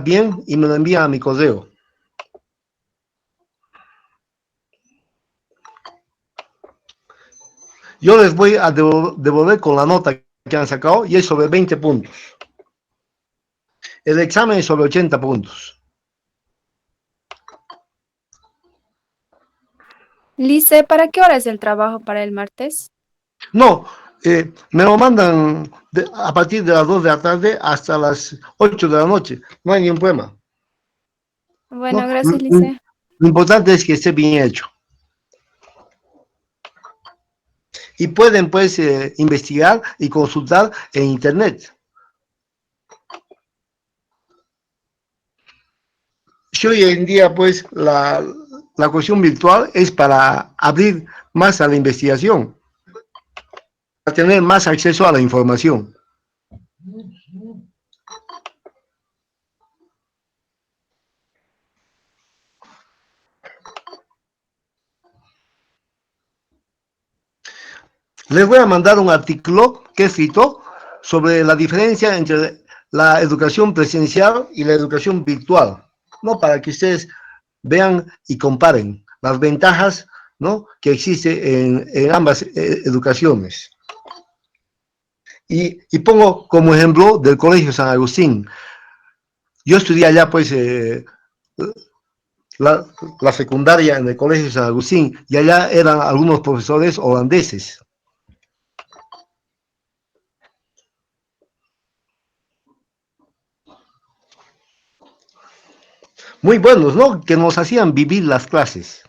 bien y me lo envían a mi correo. Yo les voy a devolver con la nota que han sacado y es sobre 20 puntos. El examen es sobre 80 puntos. Lice, ¿para qué hora es el trabajo para el martes? No, me lo mandan a partir de las 2 de la tarde hasta las 8 de la noche. No hay ningún problema. Bueno, ¿No? gracias, Lice. Lo importante es que esté bien hecho. Y pueden, pues, investigar y consultar en Internet. Si hoy en día, pues, la cuestión virtual es para abrir más a la investigación, para tener más acceso a la información. Les voy a mandar un artículo que he escrito sobre la diferencia entre la educación presencial y la educación virtual, ¿no? Para que ustedes vean y comparen las ventajas, ¿no?, que existen en ambas educaciones. Y pongo como ejemplo del Colegio San Agustín. Yo estudié allá, pues, la secundaria en el Colegio San Agustín, y allá eran algunos profesores holandeses. Muy buenos, ¿no? Que nos hacían vivir las clases.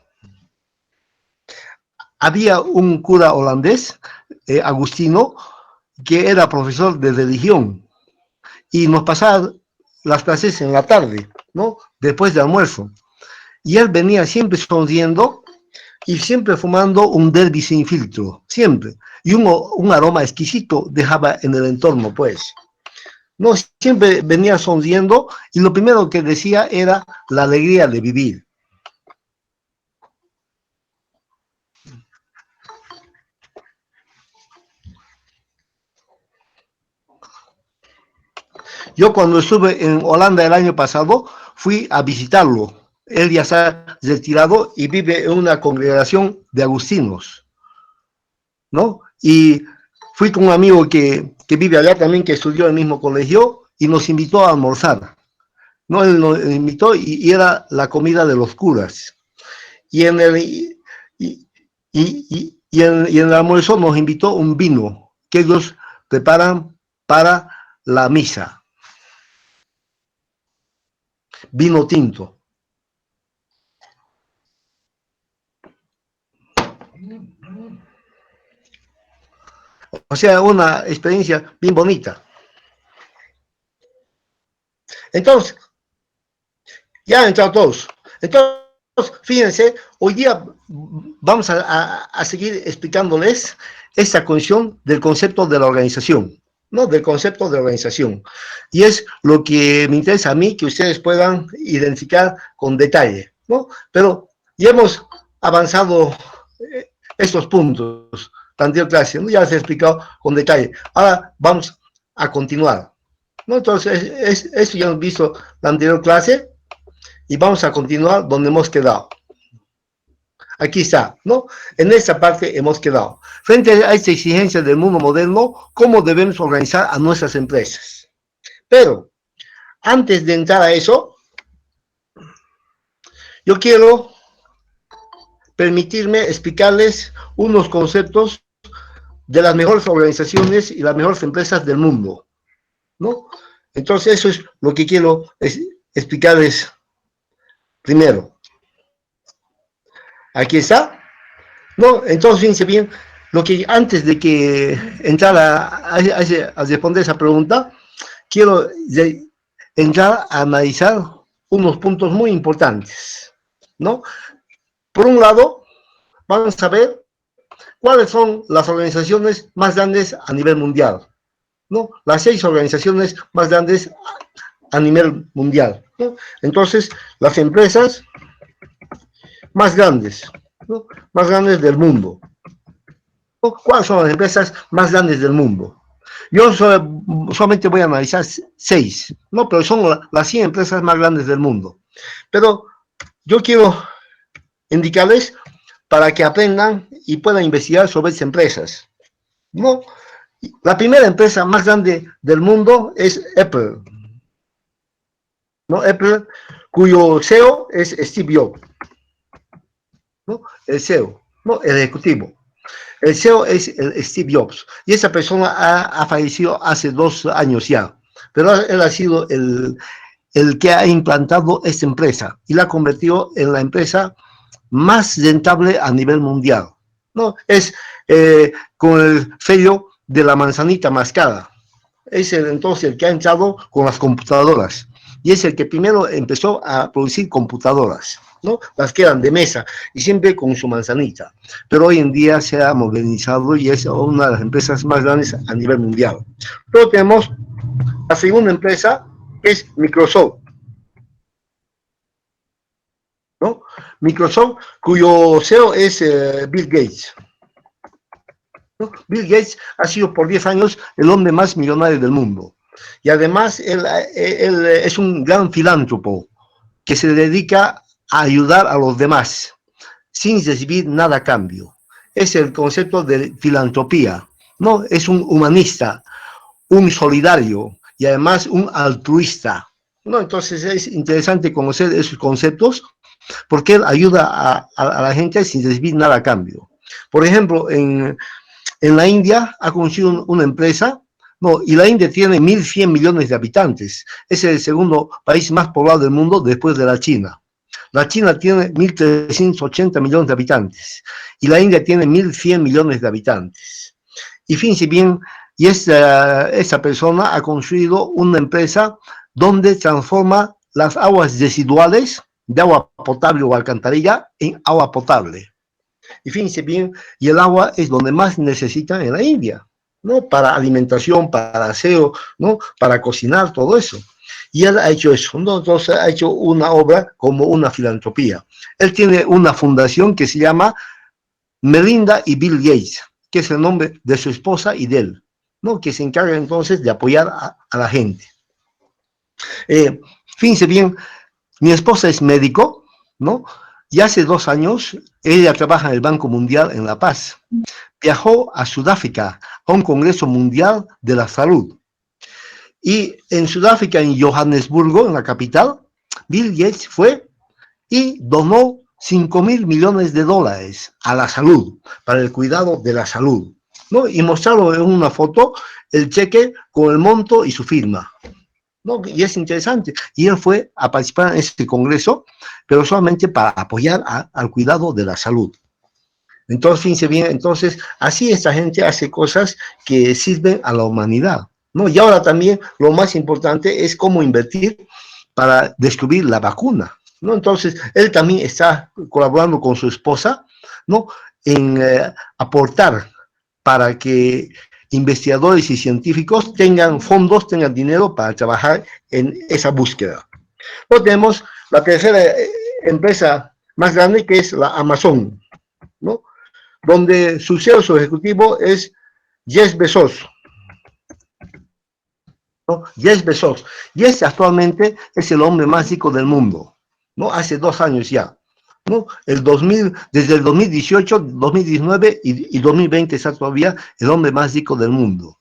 Había un cura holandés, Agustino, que era profesor de religión, y nos pasaba las clases en la tarde, ¿no?, después de almuerzo. Y él venía siempre sonriendo y siempre fumando un derby sin filtro, siempre. Y un aroma exquisito dejaba en el entorno, pues. No, siempre venía sonriendo y lo primero que decía era la alegría de vivir. Yo cuando estuve en Holanda el año pasado, fui a visitarlo. Él ya se ha retirado y vive en una congregación de agustinos, ¿no? Y fui con un amigo que vive allá también, que estudió en el mismo colegio, y nos invitó a almorzar, ¿no? Él nos invitó y era la comida de los curas. Y en el, y en el almuerzo nos invitó un vino que ellos preparan para la misa, vino tinto. O sea, una experiencia bien bonita. Entonces, ya han entrado todos. Entonces, fíjense, hoy día vamos a seguir explicándoles esta cuestión del concepto de la organización, ¿no? Del concepto de organización. Y es lo que me interesa a mí, que ustedes puedan identificar con detalle, ¿no? Pero ya hemos avanzado estos puntos, la anterior clase, ¿no? Ya les he explicado con detalle. Ahora vamos a continuar, ¿no? Entonces, esto ya hemos visto la anterior clase y vamos a continuar donde hemos quedado. Aquí está, ¿no? En esta parte hemos quedado. Frente a esta exigencia del mundo moderno, ¿cómo debemos organizar a nuestras empresas? Pero, antes de entrar a eso, yo quiero permitirme explicarles unos conceptos de las mejores organizaciones y las mejores empresas del mundo, ¿no? Entonces, eso es lo que quiero explicarles primero. Aquí está, ¿no? Entonces, fíjense bien, lo que antes de que entrara a responder esa pregunta, quiero entrar a analizar unos puntos muy importantes, ¿no? Por un lado, vamos a ver cuáles son las organizaciones más grandes a nivel mundial, ¿no? Las 6 organizaciones más grandes a nivel mundial, ¿no? Entonces, las empresas más grandes, ¿no?, más grandes del mundo. ¿Cuáles son las empresas más grandes del mundo? Yo solamente voy a analizar 6, ¿no? Pero son las 100 empresas más grandes del mundo. Pero yo quiero indicarles para que aprendan y puedan investigar sobre esas empresas, ¿no? La primera empresa más grande del mundo es Apple, ¿no? Apple, cuyo CEO es Steve Jobs, ¿no? El CEO, ¿no? El ejecutivo. El CEO es el Steve Jobs, y esa persona ha fallecido hace 2 años ya, pero él ha sido el que ha implantado esta empresa y la ha convertido en la empresa más rentable a nivel mundial, ¿no? Es con el sello de la manzanita mascada. Es entonces el que ha entrado con las computadoras y es el que primero empezó a producir computadoras, ¿no? Las que eran de mesa y siempre con su manzanita, pero hoy en día se ha modernizado y es una de las empresas más grandes a nivel mundial. Luego tenemos la segunda empresa, que es Microsoft, ¿no? Microsoft, cuyo CEO es Bill Gates, ¿no? Bill Gates ha sido por 10 años el hombre más millonario del mundo. Y además él es un gran filántropo que se dedica a ayudar a los demás sin recibir nada a cambio. Es el concepto de filantropía, ¿no? Es un humanista, un solidario y además un altruista, ¿no? Entonces es interesante conocer esos conceptos porque él ayuda a la gente sin recibir nada a cambio. Por ejemplo, en la India ha conocido una empresa, no, y la India tiene 1.100 millones de habitantes. Es el segundo país más poblado del mundo después de la China. La China tiene 1.380 millones de habitantes y la India tiene 1.100 millones de habitantes. Y fíjense bien, y esa persona ha construido una empresa donde transforma las aguas residuales de agua potable o alcantarilla en agua potable. Y fíjense bien, y el agua es donde más necesitan en la India, ¿no? Para alimentación, para aseo, ¿no? Para cocinar, todo eso. Y él ha hecho eso, ¿no? Entonces ha hecho una obra como una filantropía. Él tiene una fundación que se llama Melinda y Bill Gates, que es el nombre de su esposa y de él, ¿no? Que se encarga entonces de apoyar a la gente. Fíjense bien, mi esposa es médico, ¿no? Y hace 2 años ella trabaja en el Banco Mundial en La Paz. Viajó a Sudáfrica a un Congreso Mundial de la Salud. Y en Sudáfrica, en Johannesburgo, en la capital, Bill Gates fue y donó 5.000 millones de dólares a la salud, para el cuidado de la salud, ¿no? Y mostraron en una foto el cheque con el monto y su firma, ¿no? Y es interesante. Y él fue a participar en este congreso, pero solamente para apoyar al cuidado de la salud. Entonces, fíjense bien, entonces, así esta gente hace cosas que sirven a la humanidad, ¿no? Y ahora también lo más importante es cómo invertir para descubrir la vacuna, ¿no? Entonces, él también está colaborando con su esposa, ¿no? En aportar para que investigadores y científicos tengan fondos, tengan dinero para trabajar en esa búsqueda. Luego tenemos la tercera empresa más grande, que es la Amazon, ¿no? Donde su CEO, su ejecutivo es Jeff Bezos, ¿no? Jeff Bezos. Y actualmente es el hombre más rico del mundo, ¿no? Hace 2 años ya, ¿no? Desde el 2018, 2019 y 2020 está todavía el hombre más rico del mundo.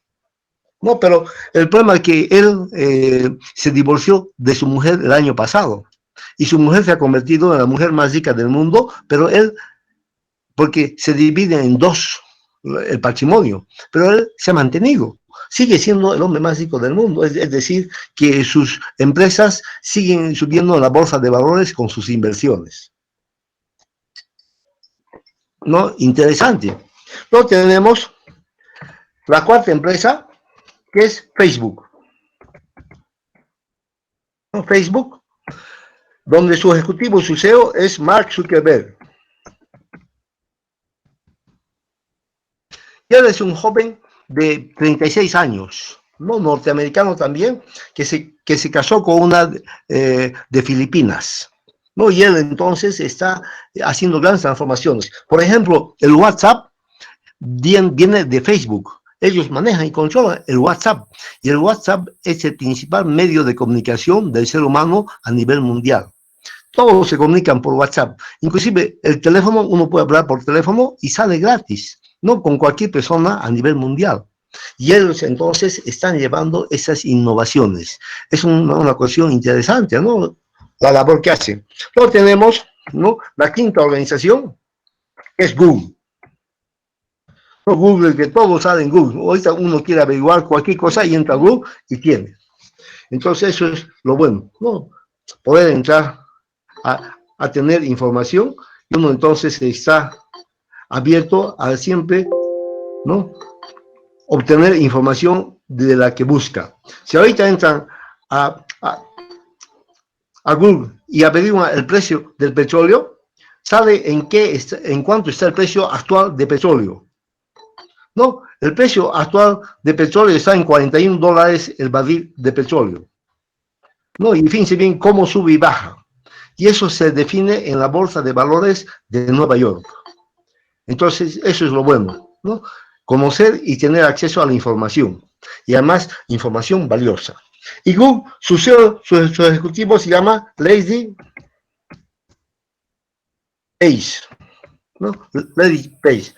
No, pero el problema es que él se divorció de su mujer el año pasado y su mujer se ha convertido en la mujer más rica del mundo, pero él, porque se divide en 2 el patrimonio, pero él se ha mantenido, sigue siendo el hombre más rico del mundo, es decir, que sus empresas siguen subiendo en la bolsa de valores con sus inversiones. ¿No? Interesante. Luego tenemos la cuarta empresa, que es Facebook. ¿No? Facebook, donde su ejecutivo, su CEO es Mark Zuckerberg. Y él es un joven de 36 años, ¿no? Norteamericano también, que se casó con una de Filipinas, ¿no? Y él entonces está haciendo grandes transformaciones. Por ejemplo, el WhatsApp viene de Facebook ellos manejan y controlan el WhatsApp. Y el WhatsApp es el principal medio de comunicación del ser humano a nivel mundial. Todos se comunican por WhatsApp. Inclusive el teléfono, uno puede hablar por teléfono y sale gratis, ¿no? Con cualquier persona a nivel mundial. Y ellos entonces están llevando esas innovaciones. Es una cuestión interesante, ¿no? La labor que hacen. Luego tenemos, ¿no?, la quinta organización, que es Google. No, Google, que todo sale en Google. Ahorita uno quiere averiguar cualquier cosa y entra a Google y tiene. Entonces eso es lo bueno, ¿no? Poder entrar a tener información y uno entonces está abierto a siempre, ¿no?, obtener información de la que busca. Si ahorita entran a Google y averiguan el precio del petróleo, sabe en cuánto está el precio actual de petróleo. No, el precio actual de petróleo está en $41 el barril de petróleo. No, y fíjense bien cómo sube y baja. Y eso se define en la Bolsa de Valores de Nueva York. Entonces, eso es lo bueno, ¿no? Conocer y tener acceso a la información. Y además, información valiosa. Y Google, su CEO, su ejecutivo se llama Larry Page, ¿no? Larry Page.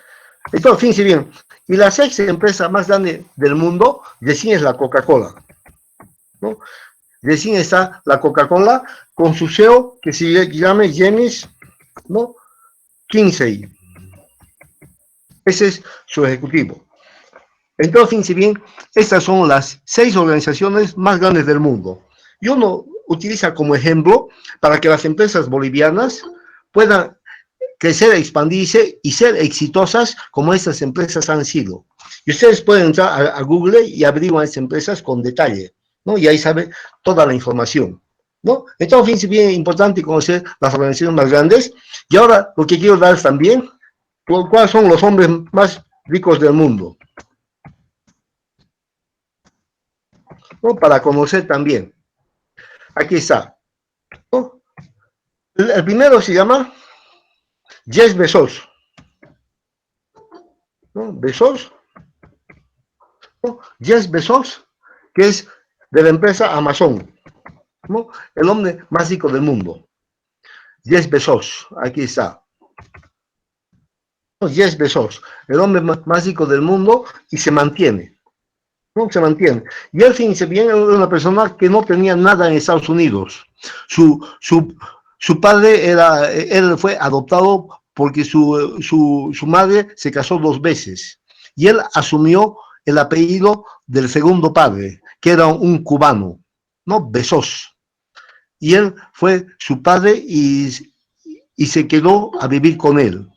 Entonces, fíjense bien, y la sexta empresa más grande del mundo, recién es la Coca-Cola, ¿no? Recién está la Coca-Cola con su CEO que se llama James, ¿no?, Quincey. Ese es su ejecutivo. Entonces, fíjense bien, estas son las 6 organizaciones más grandes del mundo. Y uno utiliza como ejemplo para que las empresas bolivianas puedan crecer, expandirse y ser exitosas como estas empresas han sido. Y ustedes pueden entrar a Google y averiguar estas empresas con detalle, ¿no? Y ahí saben toda la información, ¿no? Entonces, fíjense bien, importante conocer las organizaciones más grandes. Y ahora, lo que quiero dar también, ¿cuáles son los hombres más ricos del mundo?, ¿no? Para conocer también. Aquí está, ¿no? El primero se llama Jeff Bezos, ¿no? Bezos, ¿no? Jeff Bezos, que es de la empresa Amazon, ¿no? El hombre más rico del mundo. Jeff Bezos, aquí está. Jeff Bezos, el hombre más rico del mundo y se mantiene, ¿no? Se mantiene. Y él, fíjense bien, era una persona que no tenía nada en Estados Unidos. Su padre él fue adoptado porque su madre se casó 2 veces. Y él asumió el apellido del segundo padre, que era un cubano, ¿no?, Bezos. Y él fue su padre y se quedó a vivir con él.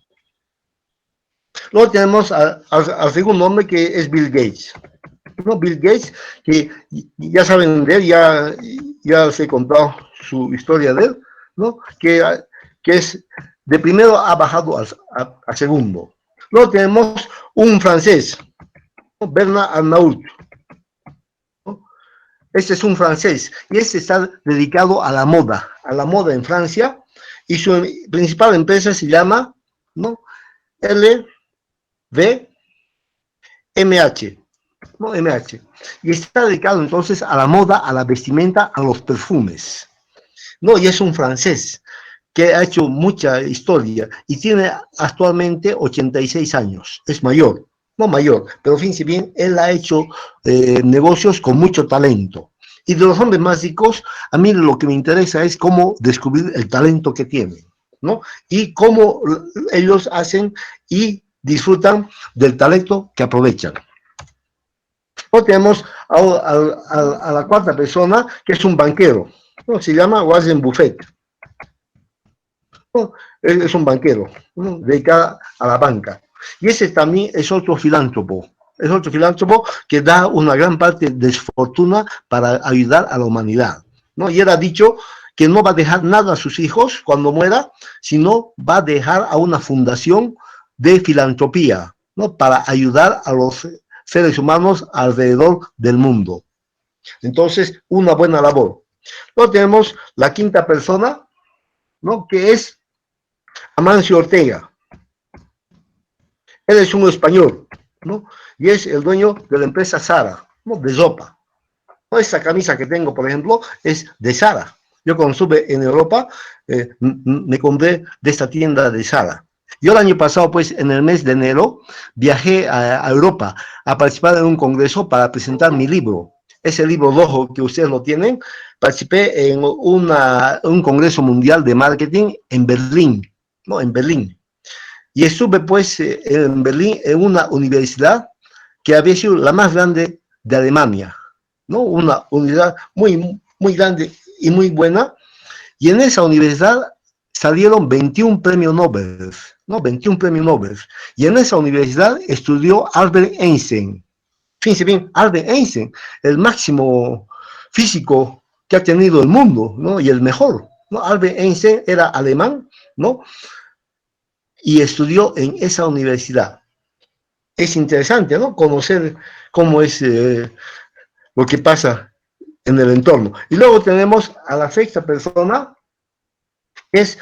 Luego tenemos al segundo hombre, que es Bill Gates. ¿No? Bill Gates, que ya saben de él, ya les he contado su historia de él, ¿no? Que es de primero ha bajado a segundo. Luego tenemos un francés, ¿no?, Bernard Arnault, ¿no? Este es un francés y este está dedicado a la moda en Francia, y su principal empresa se llama, ¿no?, LVMH, ¿no? MH. Y está dedicado entonces a la moda, a la vestimenta, a los perfumes, ¿no? Y es un francés que ha hecho mucha historia y tiene actualmente 86 años, es mayor, no mayor, pero fíjense bien, él ha hecho negocios con mucho talento. Y de los hombres más ricos, a mí lo que me interesa es cómo descubrir el talento que tienen, ¿no? Y cómo ellos hacen y disfrutan del talento que aprovechan. Luego tenemos a la cuarta persona, que es un banquero, ¿no? Se llama Warren Buffett, ¿no? Es un banquero, ¿no?, dedicado a la banca. Y ese también es otro filántropo que da una gran parte de su fortuna para ayudar a la humanidad, ¿no? Y él ha dicho que no va a dejar nada a sus hijos cuando muera, sino va a dejar a una fundación de filantropía, ¿no?, para ayudar a los seres humanos alrededor del mundo. Entonces, una buena labor. Luego tenemos la quinta persona, ¿no?, que es Amancio Ortega. Él es un español, ¿no? y es el dueño de la empresa Zara, ¿no? De ropa. ¿No? Esta camisa que tengo, por ejemplo, es de Zara. Yo cuando estuve en Europa, me compré de esta tienda de Zara. Yo el año pasado, pues, en el mes de enero, viajé a Europa a participar en un congreso para presentar mi libro. Ese libro rojo que ustedes lo tienen, participé en un congreso mundial de marketing en Berlín, ¿no? En Berlín. Y estuve, pues, en Berlín, en una universidad que había sido la más grande de Alemania, ¿no? Una universidad muy, muy grande y muy buena. Y en esa universidad salieron 21 premios Nobel, ¿no? 21 premios Nobel. Y en esa universidad estudió Albert Einstein. Fíjense bien, Albert Einstein, el máximo físico que ha tenido el mundo, ¿no? Y el mejor, ¿no? Albert Einstein era alemán, ¿no? Y estudió en esa universidad. Es interesante, ¿no? Conocer cómo es lo que pasa en el entorno. Y luego tenemos a la sexta persona, que es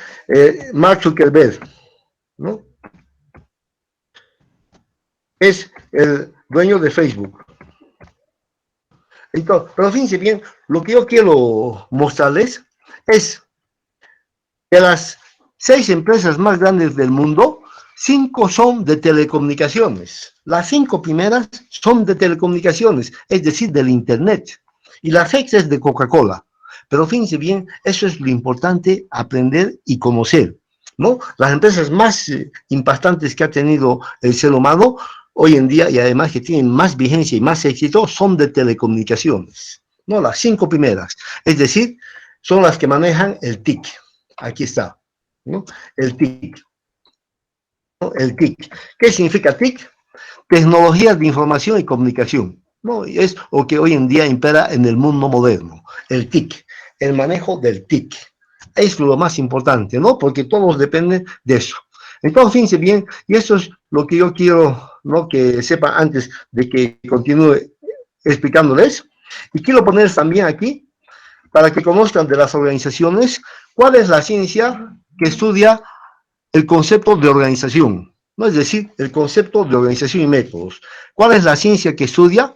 Mark Zuckerberg, ¿no? Es el dueño de Facebook. Entonces, pero fíjense bien, lo que yo quiero mostrarles es que las 6 empresas más grandes del mundo, 5 son de telecomunicaciones. Las 5 primeras son de telecomunicaciones, es decir, del Internet. Y la sexta es de Coca-Cola. Pero fíjense bien, eso es lo importante, aprender y conocer, ¿no? Las empresas más impactantes que ha tenido el ser humano hoy en día, y además que tienen más vigencia y más éxito, son de telecomunicaciones, ¿no? Las 5 primeras. Es decir, son las que manejan el TIC. Aquí está, ¿no? El TIC. ¿No? El TIC. ¿Qué significa TIC? Tecnologías de información y comunicación, ¿no? Y es lo que hoy en día impera en el mundo moderno, el TIC, el manejo del TIC. Es lo más importante, ¿no? Porque todos dependen de eso. Entonces, fíjense bien, y eso es lo que yo quiero, ¿no? Que sepan antes de que continúe explicándoles. Y quiero poner también aquí, para que conozcan de las organizaciones, cuál es la ciencia que estudia el concepto de organización, ¿no? Es decir, el concepto de organización y métodos. ¿Cuál es la ciencia que estudia?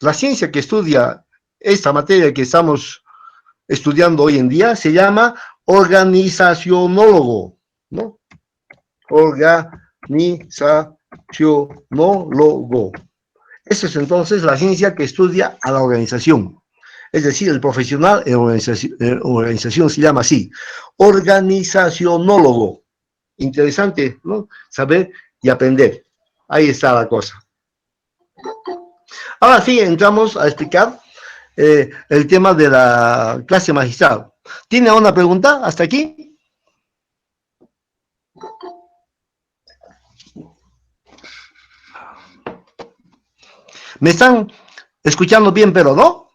La ciencia que estudia esta materia que estamos estudiando hoy en día se llama organizacionólogo, ¿no? Organizacionólogo. Esa es entonces la ciencia que estudia a la organización. Es decir, el profesional en organización se llama así, organizacionólogo. Interesante, ¿no? Saber y aprender. Ahí está la cosa. Ahora sí, entramos a explicar el tema de la clase magistral. ¿Tiene una pregunta hasta aquí? ¿Me están escuchando bien, pero no?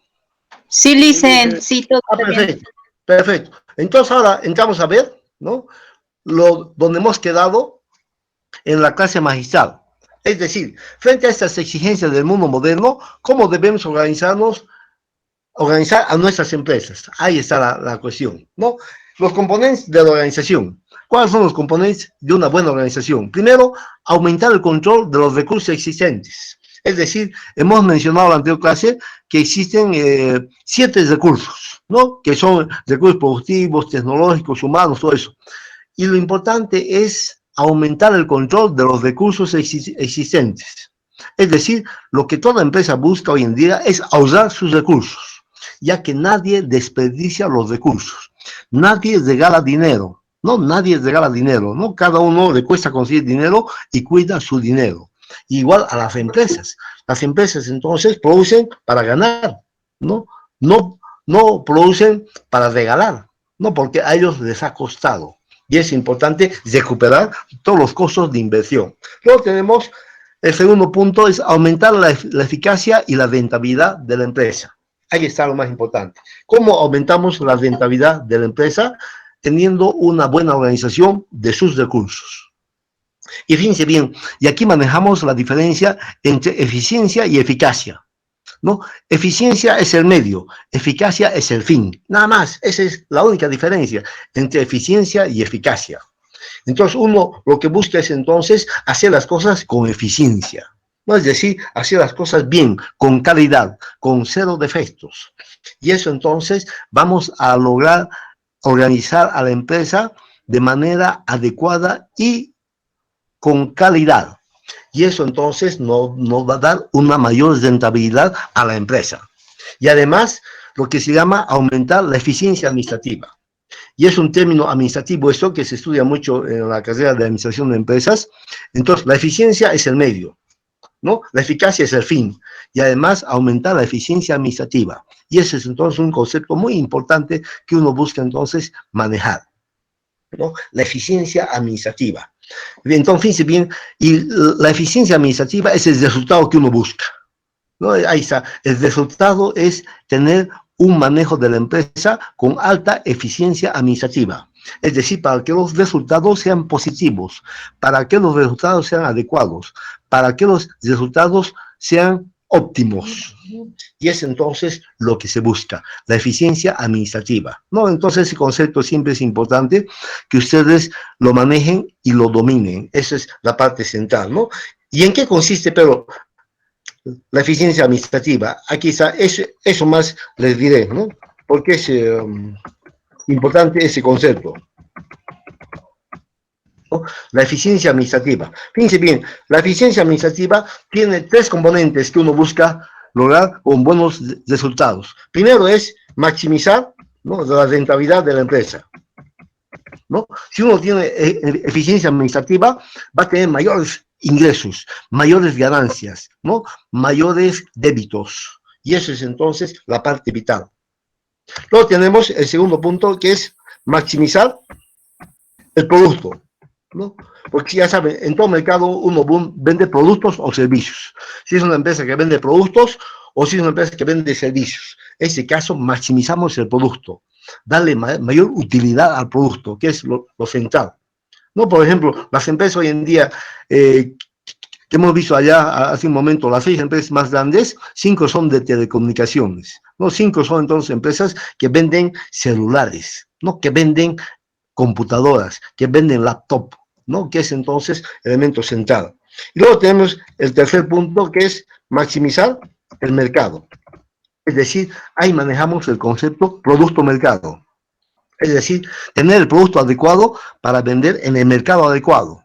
Sí, Licen, sí, todo está bien. Perfecto, perfecto. Entonces ahora entramos a ver, ¿no? Donde hemos quedado en la clase magistral. Es decir, frente a estas exigencias del mundo moderno, ¿cómo debemos organizar a nuestras empresas? Ahí está la cuestión, ¿no? Los componentes de la organización. ¿Cuáles son los componentes de una buena organización? Primero, aumentar el control de los recursos existentes. Es decir, hemos mencionado en la anterior clase que existen 7 recursos, ¿no? Que son recursos productivos, tecnológicos, humanos, todo eso. Y lo importante es aumentar el control de los recursos existentes. Es decir, lo que toda empresa busca hoy en día es ahorrar sus recursos, ya que nadie desperdicia los recursos. Nadie regala dinero, ¿no? Nadie regala dinero, ¿no? Cada uno le cuesta conseguir dinero y cuida su dinero. Igual a las empresas. Las empresas entonces producen para ganar, ¿no? No producen para regalar, ¿no? Porque a ellos les ha costado. Y es importante recuperar todos los costos de inversión. Luego tenemos el segundo punto, es aumentar la eficacia y la rentabilidad de la empresa. Ahí está lo más importante. ¿Cómo aumentamos la rentabilidad de la empresa? Teniendo una buena organización de sus recursos. Y fíjense bien, y aquí manejamos la diferencia entre eficiencia y eficacia, ¿no? Eficiencia es el medio, eficacia es el fin, nada más. Esa es la única diferencia entre eficiencia y eficacia. Entonces uno lo que busca es entonces hacer las cosas con eficiencia, ¿no? Es decir, hacer las cosas bien, con calidad, con cero defectos. Y eso entonces vamos a lograr organizar a la empresa de manera adecuada y con calidad. Y eso entonces nos va a dar una mayor rentabilidad a la empresa. Y además, lo que se llama aumentar la eficiencia administrativa. Y es un término administrativo esto que se estudia mucho en la carrera de administración de empresas. Entonces, la eficiencia es el medio, ¿no? La eficacia es el fin. Y además, aumentar la eficiencia administrativa. Y ese es entonces un concepto muy importante que uno busca entonces manejar, ¿no? La eficiencia administrativa. Entonces, fíjense bien, y la eficiencia administrativa es el resultado que uno busca, ¿no? Ahí está, el resultado es tener un manejo de la empresa con alta eficiencia administrativa. Es decir, para que los resultados sean positivos, para que los resultados sean adecuados, para que los resultados sean óptimos. Y es entonces lo que se busca, la eficiencia administrativa, ¿no? Entonces ese concepto siempre es importante que ustedes lo manejen y lo dominen. Esa es la parte central, ¿no? ¿Y en qué consiste, pero la eficiencia administrativa? Aquí está, eso más les diré, ¿no? Porque es importante ese concepto, ¿no? La eficiencia administrativa. Fíjense bien, la eficiencia administrativa tiene tres componentes que uno busca lograr con buenos resultados. Primero es maximizar, ¿no?, la rentabilidad de la empresa, ¿no? Si uno tiene eficiencia administrativa, va a tener mayores ingresos, mayores ganancias, ¿no?, mayores débitos. Y eso es entonces la parte vital. Luego tenemos el segundo punto, que es maximizar el producto, ¿no? Porque ya saben, en todo mercado uno vende productos o servicios. Si es una empresa que vende productos o si es una empresa que vende servicios. En este caso, maximizamos el producto, darle mayor utilidad al producto, que es lo central, ¿no? Por ejemplo, las empresas hoy en día, que hemos visto allá hace un momento, las 6 empresas más grandes, 5 son de telecomunicaciones, ¿no? 5 son entonces empresas que venden celulares, ¿no?, que venden computadoras, que venden laptop, ¿no?, que es entonces elemento central. Y luego tenemos el tercer punto, que es maximizar el mercado. Es decir, ahí manejamos el concepto producto-mercado. Es decir, tener el producto adecuado para vender en el mercado adecuado.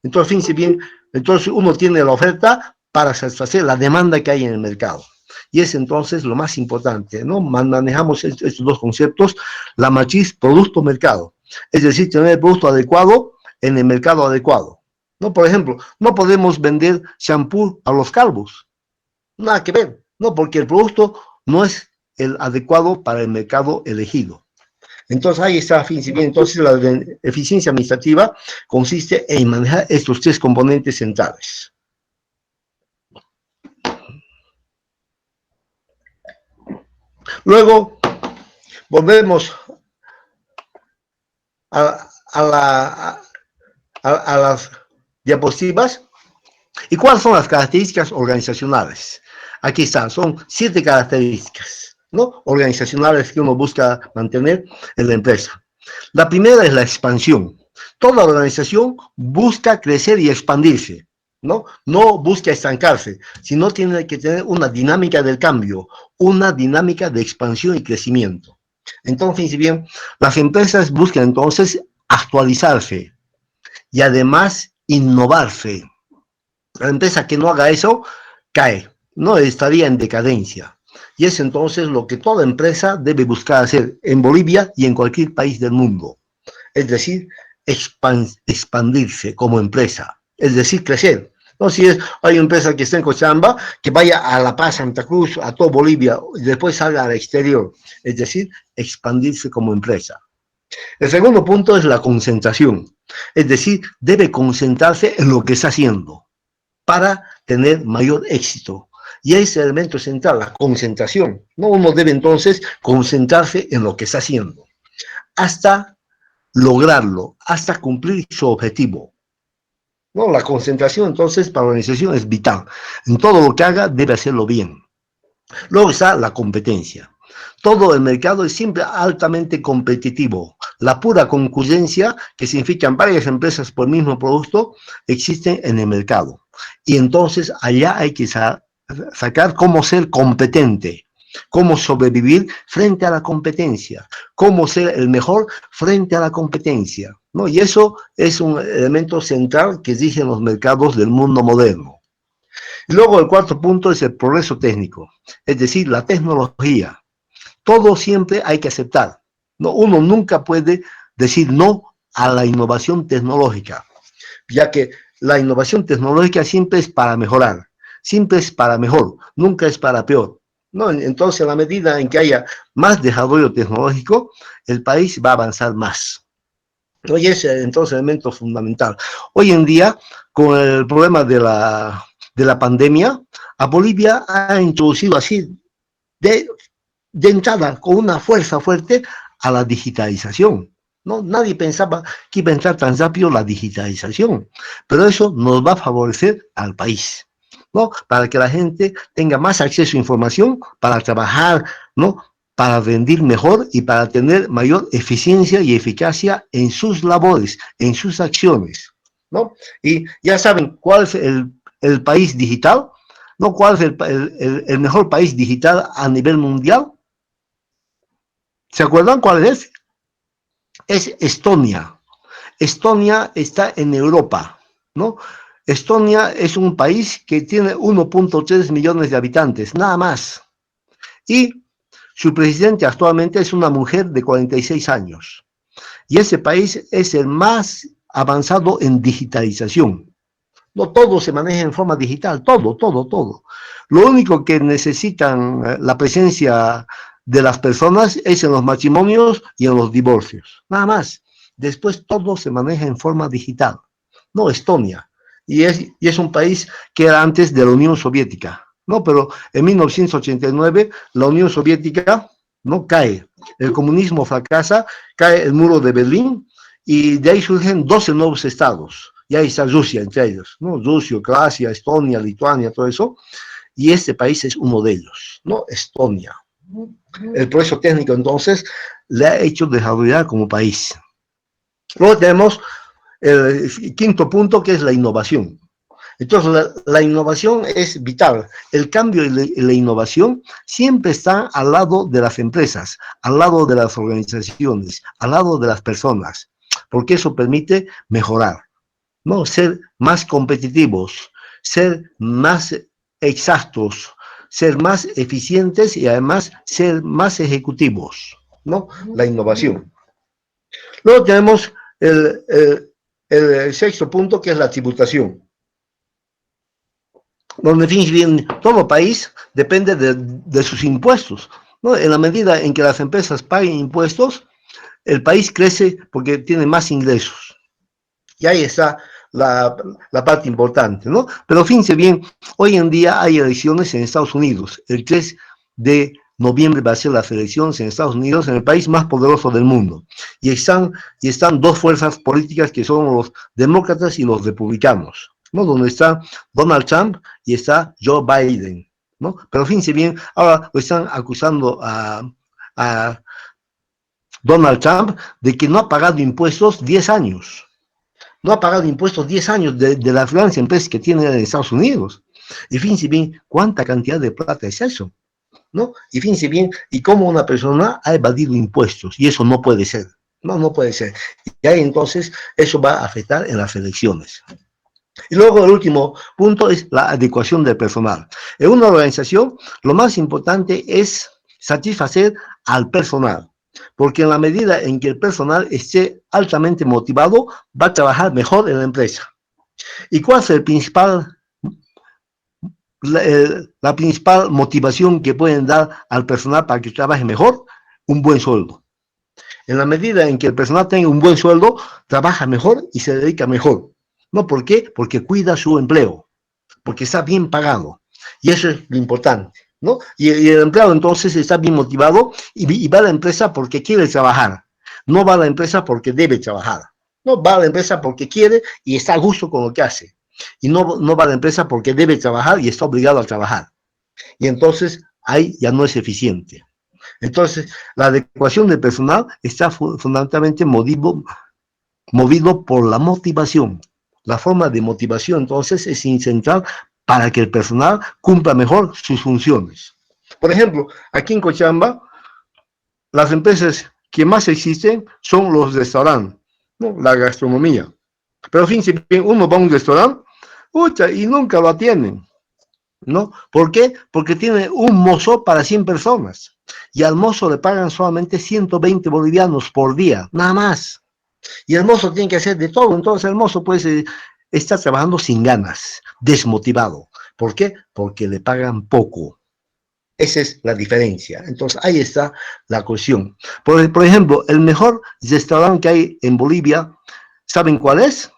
Entonces, fíjense bien, entonces uno tiene la oferta para satisfacer la demanda que hay en el mercado. Y es entonces lo más importante, ¿no? Manejamos estos dos conceptos, la matriz producto-mercado. Es decir, tener el producto adecuado en el mercado adecuado, ¿no? Por ejemplo, no podemos vender shampoo a los calvos. Nada que ver, ¿no? Porque el producto no es el adecuado para el mercado elegido. Entonces, ahí está, fíjense bien, entonces la eficiencia administrativa consiste en manejar estos tres componentes centrales. Luego, volvemos a las diapositivas. ¿Y cuáles son las características organizacionales? Aquí están, son 7 características, ¿no?, organizacionales que uno busca mantener en la empresa. La primera es la expansión. Toda organización busca crecer y expandirse, ¿no? No busca estancarse, sino tiene que tener una dinámica del cambio, una dinámica de expansión y crecimiento. Entonces, si bien las empresas buscan entonces actualizarse y además innovarse, la empresa que no haga eso cae, no estaría en decadencia. Y es entonces lo que toda empresa debe buscar hacer en Bolivia y en cualquier país del mundo. Es decir, expandirse como empresa, es decir, crecer. No, si hay una empresa que está en Cochabamba, que vaya a La Paz, Santa Cruz, a todo Bolivia, y después salga al exterior. Es decir, expandirse como empresa. El segundo punto es la concentración. Es decir, debe concentrarse en lo que está haciendo para tener mayor éxito. Y ese es el elemento central, la concentración, ¿no? Uno debe entonces concentrarse en lo que está haciendo, hasta lograrlo, hasta cumplir su objetivo, ¿no? La concentración entonces para la organización es vital. En todo lo que haga debe hacerlo bien. Luego está la competencia. Todo el mercado es siempre altamente competitivo. La pura concurrencia, que significan varias empresas por el mismo producto, existen en el mercado. Y entonces allá hay que sacar cómo ser competente, cómo sobrevivir frente a la competencia, cómo ser el mejor frente a la competencia, ¿no? Y eso es un elemento central que rigen los mercados del mundo moderno. Y luego el cuarto punto es el progreso técnico, es decir, la tecnología. Todo siempre hay que aceptar, ¿no? Uno nunca puede decir no a la innovación tecnológica, ya que la innovación tecnológica siempre es para mejorar, siempre es para mejor, nunca es para peor, ¿no? Entonces, a la medida en que haya más desarrollo tecnológico, el país va a avanzar más, ¿no? Y ese es entonces el elemento fundamental. Hoy en día, con el problema de la pandemia, a Bolivia ha introducido así de entrada, con una fuerza fuerte, a la digitalización, ¿no? Nadie pensaba que iba a entrar tan rápido la digitalización, pero eso nos va a favorecer al país, ¿no? Para que la gente tenga más acceso a información, para trabajar, ¿no? Para rendir mejor y para tener mayor eficiencia y eficacia en sus labores, en sus acciones, ¿no? Y ya saben cuál es el país digital, ¿no? ¿Cuál es el mejor país digital a nivel mundial? ¿Se acuerdan cuál es? Es Estonia. Estonia está en Europa, ¿no? Estonia es un país que tiene 1.3 millones de habitantes, nada más. Y su presidente actualmente es una mujer de 46 años. Y ese país es el más avanzado en digitalización. No todo se maneja en forma digital, todo. Lo único que necesitan la presencia de las personas es en los matrimonios y en los divorcios, nada más. Después todo se maneja en forma digital. No, Estonia. Y es un país que era antes de la Unión Soviética, ¿no? Pero en 1989 la Unión Soviética no cae, el comunismo fracasa, cae el muro de Berlín y de ahí surgen 12 nuevos estados. Y ahí está Rusia entre ellos, ¿no? Rusia, Croacia, Estonia, Lituania, todo eso. Y este país es uno de ellos, ¿no? Estonia. El progreso técnico, entonces, le ha hecho desarrollar como país. Luego tenemos el quinto punto, que es la innovación. Entonces, la innovación es vital. El cambio y la innovación siempre están al lado de las empresas, al lado de las organizaciones, al lado de las personas, porque eso permite mejorar, ¿no? Ser más competitivos, ser más exactos, ser más eficientes y además ser más ejecutivos, ¿no? La innovación. Luego tenemos el sexto punto, que es la tributación, donde, bien, todo país depende de sus impuestos, ¿no? En la medida en que las empresas paguen impuestos, el país crece porque tiene más ingresos. Y ahí está la parte importante, ¿no? Pero fíjense bien, hoy en día hay elecciones en Estados Unidos. El 3 de noviembre va a ser las elecciones en Estados Unidos, en el país más poderoso del mundo. Y están dos fuerzas políticas que son los demócratas y los republicanos, ¿no? Donde está Donald Trump y está Joe Biden, ¿no? Pero fíjense bien, ahora lo están acusando a Donald Trump de que no ha pagado impuestos 10 años. No ha pagado impuestos 10 años de las grandes empresas que tiene en Estados Unidos. Y fíjense bien cuánta cantidad de plata es eso, ¿no? Y fíjense bien, y cómo una persona ha evadido impuestos, y eso no puede ser, no puede ser. Y ahí entonces eso va a afectar en las elecciones. Y luego el último punto es la adecuación del personal. En una organización lo más importante es satisfacer al personal, porque en la medida en que el personal esté altamente motivado, va a trabajar mejor en la empresa. ¿Y cuál es la principal motivación que pueden dar al personal para que trabaje mejor? Un buen sueldo. En la medida en que el personal tenga un buen sueldo, trabaja mejor y se dedica mejor. ¿No? ¿Por qué? Porque cuida su empleo, porque está bien pagado. Y eso es lo importante, ¿no? Y el empleado entonces está bien motivado y va a la empresa porque quiere trabajar. No va a la empresa porque debe trabajar. No, va a la empresa porque quiere y está a gusto con lo que hace. Y no va a la empresa porque debe trabajar y está obligado a trabajar. Y entonces ahí ya no es eficiente. Entonces, la adecuación del personal está fundamentalmente movido por la motivación. La forma de motivación, entonces, es central para que el personal cumpla mejor sus funciones. Por ejemplo, aquí en Cochabamba, las empresas que más existen son los restaurantes, ¿no? La gastronomía. Pero fíjense bien, uno va a un restaurante, y nunca lo atienden, ¿no? ¿Por qué? Porque tiene un mozo para 100 personas. Y al mozo le pagan solamente 120 bolivianos por día, nada más. Y el mozo tiene que hacer de todo. Entonces el mozo pues está trabajando sin ganas, desmotivado. ¿Por qué? Porque le pagan poco. Esa es la diferencia. Entonces ahí está la cuestión. Por ejemplo, el mejor restaurante que hay en Bolivia, ¿saben cuál es?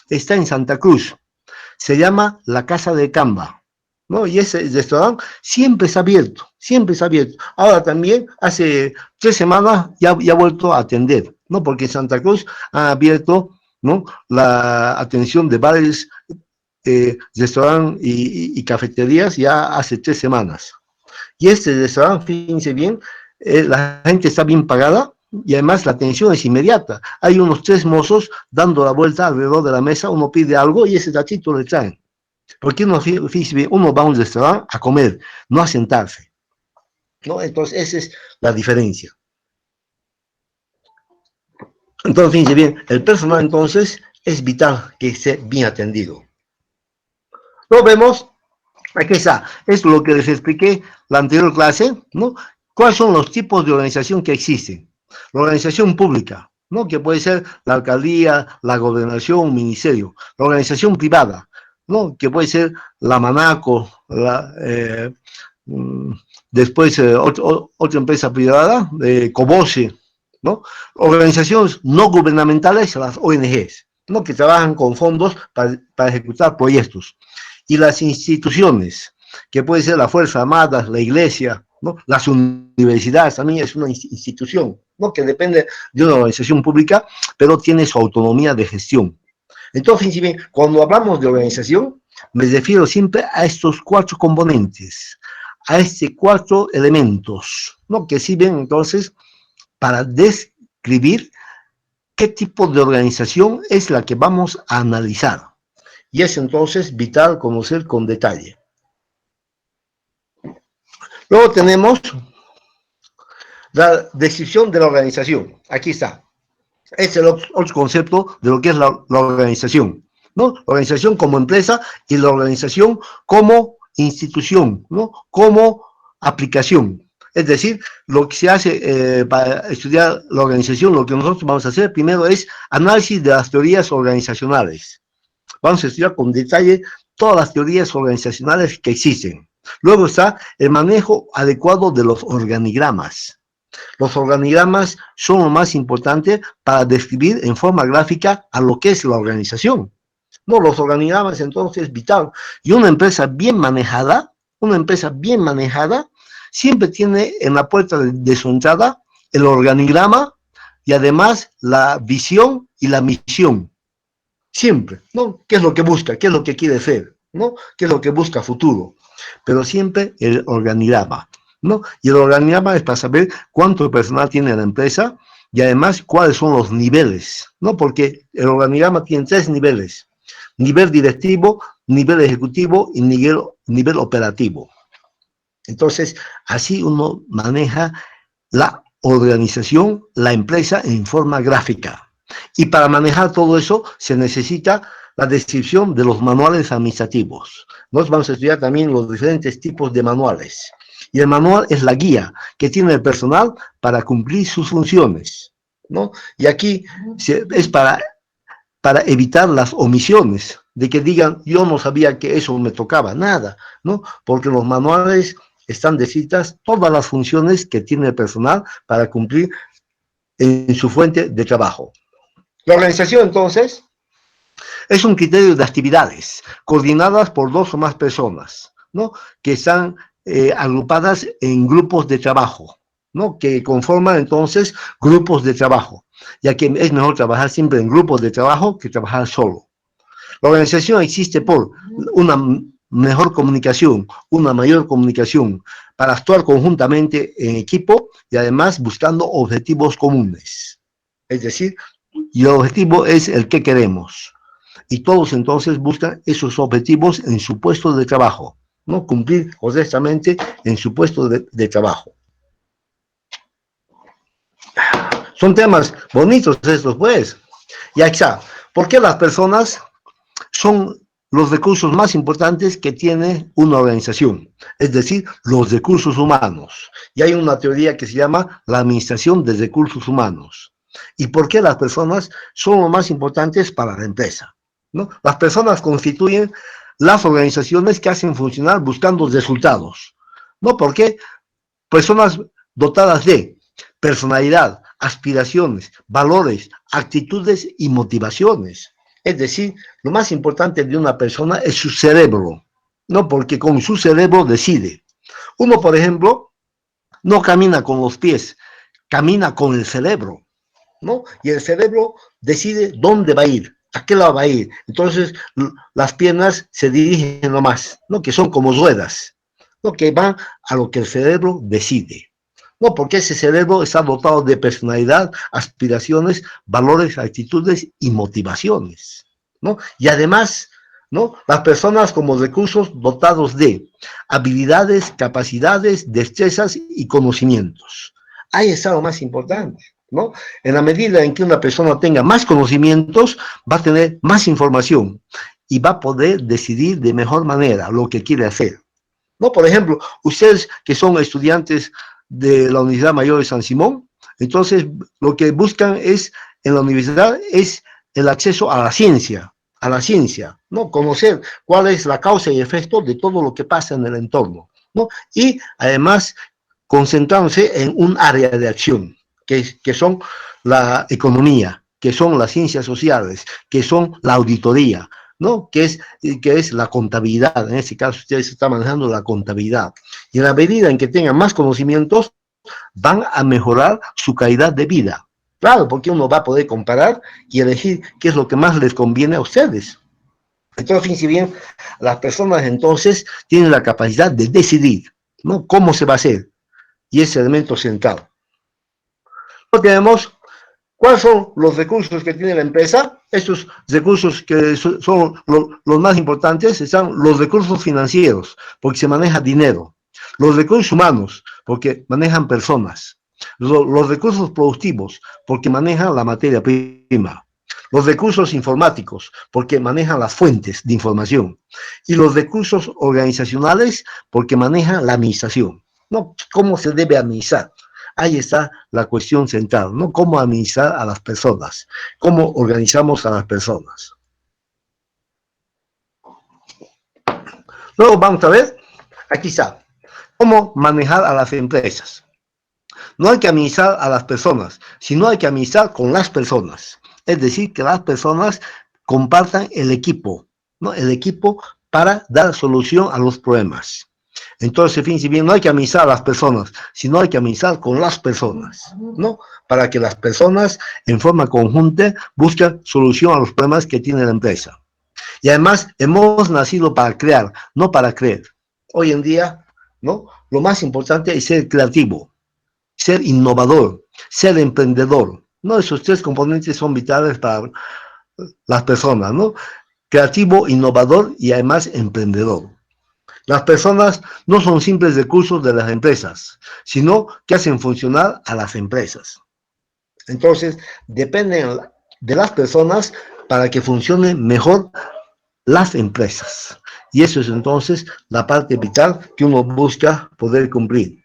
Está en Santa Cruz. Se llama La Casa de Camba, ¿no? Y ese restaurante siempre está abierto, siempre está abierto. Ahora también, hace 3 semanas ya ha vuelto a atender, ¿no? Porque en Santa Cruz ha abierto, ¿no?, la atención de varios restaurantes y cafeterías ya hace 3 semanas. Y este restaurante, fíjense bien, la gente está bien pagada, y además la atención es inmediata. Hay unos 3 mozos dando la vuelta alrededor de la mesa, uno pide algo y ese ratito le traen. Porque uno va a un restaurante a comer, no a sentarse, ¿no? Entonces esa es la diferencia. Entonces fíjense bien, el personal entonces es vital que esté bien atendido. Lo vemos, aquí está, es lo que les expliqué la anterior clase, ¿no? ¿Cuáles son los tipos de organización que existen? La organización pública, ¿no?, que puede ser la alcaldía, la gobernación, un ministerio. La organización privada, ¿no?, que puede ser la Manaco, después otra empresa privada, Cobose, ¿no? Organizaciones no gubernamentales, las ONGs, ¿no?, que trabajan con fondos para ejecutar proyectos. Y las instituciones, que puede ser la Fuerza Armada, la Iglesia, ¿no?, las universidades también es una institución, ¿no?, que depende de una organización pública, pero tiene su autonomía de gestión. Entonces, cuando hablamos de organización, me refiero siempre a estos 4 componentes, a estos 4 elementos, ¿no?, que sirven entonces para describir qué tipo de organización es la que vamos a analizar. Y es entonces vital conocer con detalle. Luego tenemos la descripción de la organización. Aquí está. Este es el otro concepto de lo que es la organización, ¿no? La organización como empresa y la organización como institución, ¿no?, como aplicación. Es decir, lo que se hace para estudiar la organización, lo que nosotros vamos a hacer primero es análisis de las teorías organizacionales. Vamos a estudiar con detalle todas las teorías organizacionales que existen. Luego está el manejo adecuado de los organigramas. Los organigramas son lo más importante para describir en forma gráfica a lo que es la organización. No, los organigramas entonces es vital. Y una empresa bien manejada siempre tiene en la puerta de su entrada el organigrama y además la visión y la misión. Siempre, ¿no? ¿Qué es lo que busca? ¿Qué es lo que quiere ser? ¿No? ¿Qué es lo que busca futuro? Pero siempre el organigrama, ¿no? Y el organigrama es para saber cuánto personal tiene la empresa y además cuáles son los niveles, ¿no? Porque el organigrama tiene 3 niveles: nivel directivo, nivel ejecutivo y nivel operativo. Entonces, así uno maneja la organización, la empresa en forma gráfica. Y para manejar todo eso se necesita la descripción de los manuales administrativos. Nosotros vamos a estudiar también los diferentes tipos de manuales. Y el manual es la guía que tiene el personal para cumplir sus funciones, ¿no? Y aquí es para evitar las omisiones, de que digan, yo no sabía que eso me tocaba, nada, ¿no? Porque los manuales están descritas todas las funciones que tiene el personal para cumplir en su fuente de trabajo. La organización, entonces, es un criterio de actividades coordinadas por 2 o más personas, ¿no?, que están agrupadas en grupos de trabajo, ¿no?, que conforman entonces grupos de trabajo, ya que es mejor trabajar siempre en grupos de trabajo que trabajar solo. La organización existe por una mejor comunicación, una mayor comunicación, para actuar conjuntamente en equipo y además buscando objetivos comunes. Es decir, y el objetivo es el que queremos. Y todos entonces buscan esos objetivos en su puesto de trabajo, ¿no? Cumplir honestamente en su puesto de trabajo. Son temas bonitos estos, pues. Y aquí está. ¿Por qué las personas son los recursos más importantes que tiene una organización? Es decir, los recursos humanos. Y hay una teoría que se llama la administración de recursos humanos. ¿Y por qué las personas son los más importantes para la empresa? ¿No? Las personas constituyen las organizaciones que hacen funcionar buscando resultados. ¿No? Porque personas dotadas de personalidad, aspiraciones, valores, actitudes y motivaciones. Es decir, lo más importante de una persona es su cerebro, ¿no? Porque con su cerebro decide. Uno, por ejemplo, no camina con los pies, camina con el cerebro, ¿no? Y el cerebro decide dónde va a ir, a qué lado va a ir. Entonces, las piernas se dirigen nomás, ¿no? Que son como ruedas, ¿no? Que van a lo que el cerebro decide. No, porque ese cerebro está dotado de personalidad, aspiraciones, valores, actitudes y motivaciones, ¿no? Y además, ¿no? Las personas como recursos dotados de habilidades, capacidades, destrezas y conocimientos. Ahí está lo más importante, ¿no? En la medida en que una persona tenga más conocimientos, va a tener más información y va a poder decidir de mejor manera lo que quiere hacer, ¿no? Por ejemplo, ustedes que son estudiantes de la Universidad Mayor de San Simón, entonces lo que buscan es, en la universidad, es el acceso a la ciencia, ¿no? Conocer cuál es la causa y efecto de todo lo que pasa en el entorno, ¿no? Y además concentrándose en un área de acción, que son la economía, que son las ciencias sociales, que son la auditoría, ¿no? Que es la contabilidad. En este caso, ustedes están manejando la contabilidad. Y en la medida en que tengan más conocimientos, van a mejorar su calidad de vida. Claro, porque uno va a poder comparar y elegir qué es lo que más les conviene a ustedes. Entonces, fíjense bien, las personas entonces tienen la capacidad de decidir, ¿no? Cómo se va a hacer. Y ese elemento central. Luego tenemos, ¿cuáles son los recursos que tiene la empresa? Estos recursos que son los más importantes están los recursos financieros, porque se maneja dinero. Los recursos humanos, porque manejan personas. Los recursos productivos, porque manejan la materia prima. Los recursos informáticos, porque manejan las fuentes de información. Y los recursos organizacionales, porque manejan la administración, ¿no? ¿Cómo se debe administrar? Ahí está la cuestión central, ¿no? Cómo administrar a las personas, cómo organizamos a las personas. Luego vamos a ver, aquí está, cómo manejar a las empresas. No hay que administrar a las personas, sino hay que administrar con las personas. Es decir, que las personas compartan el equipo, ¿no? El equipo para dar solución a los problemas. Entonces, fíjense bien, no hay que administrar a las personas, sino hay que administrar con las personas, ¿no? Para que las personas, en forma conjunta, busquen solución a los problemas que tiene la empresa. Y además, hemos nacido para crear, no para creer. Hoy en día, ¿no? Lo más importante es ser creativo, ser innovador, ser emprendedor, ¿no? Esos tres componentes son vitales para las personas, ¿no? Creativo, innovador y además emprendedor. Las personas no son simples recursos de las empresas, sino que hacen funcionar a las empresas. Entonces, dependen de las personas para que funcionen mejor las empresas. Y eso es entonces la parte vital que uno busca poder cumplir.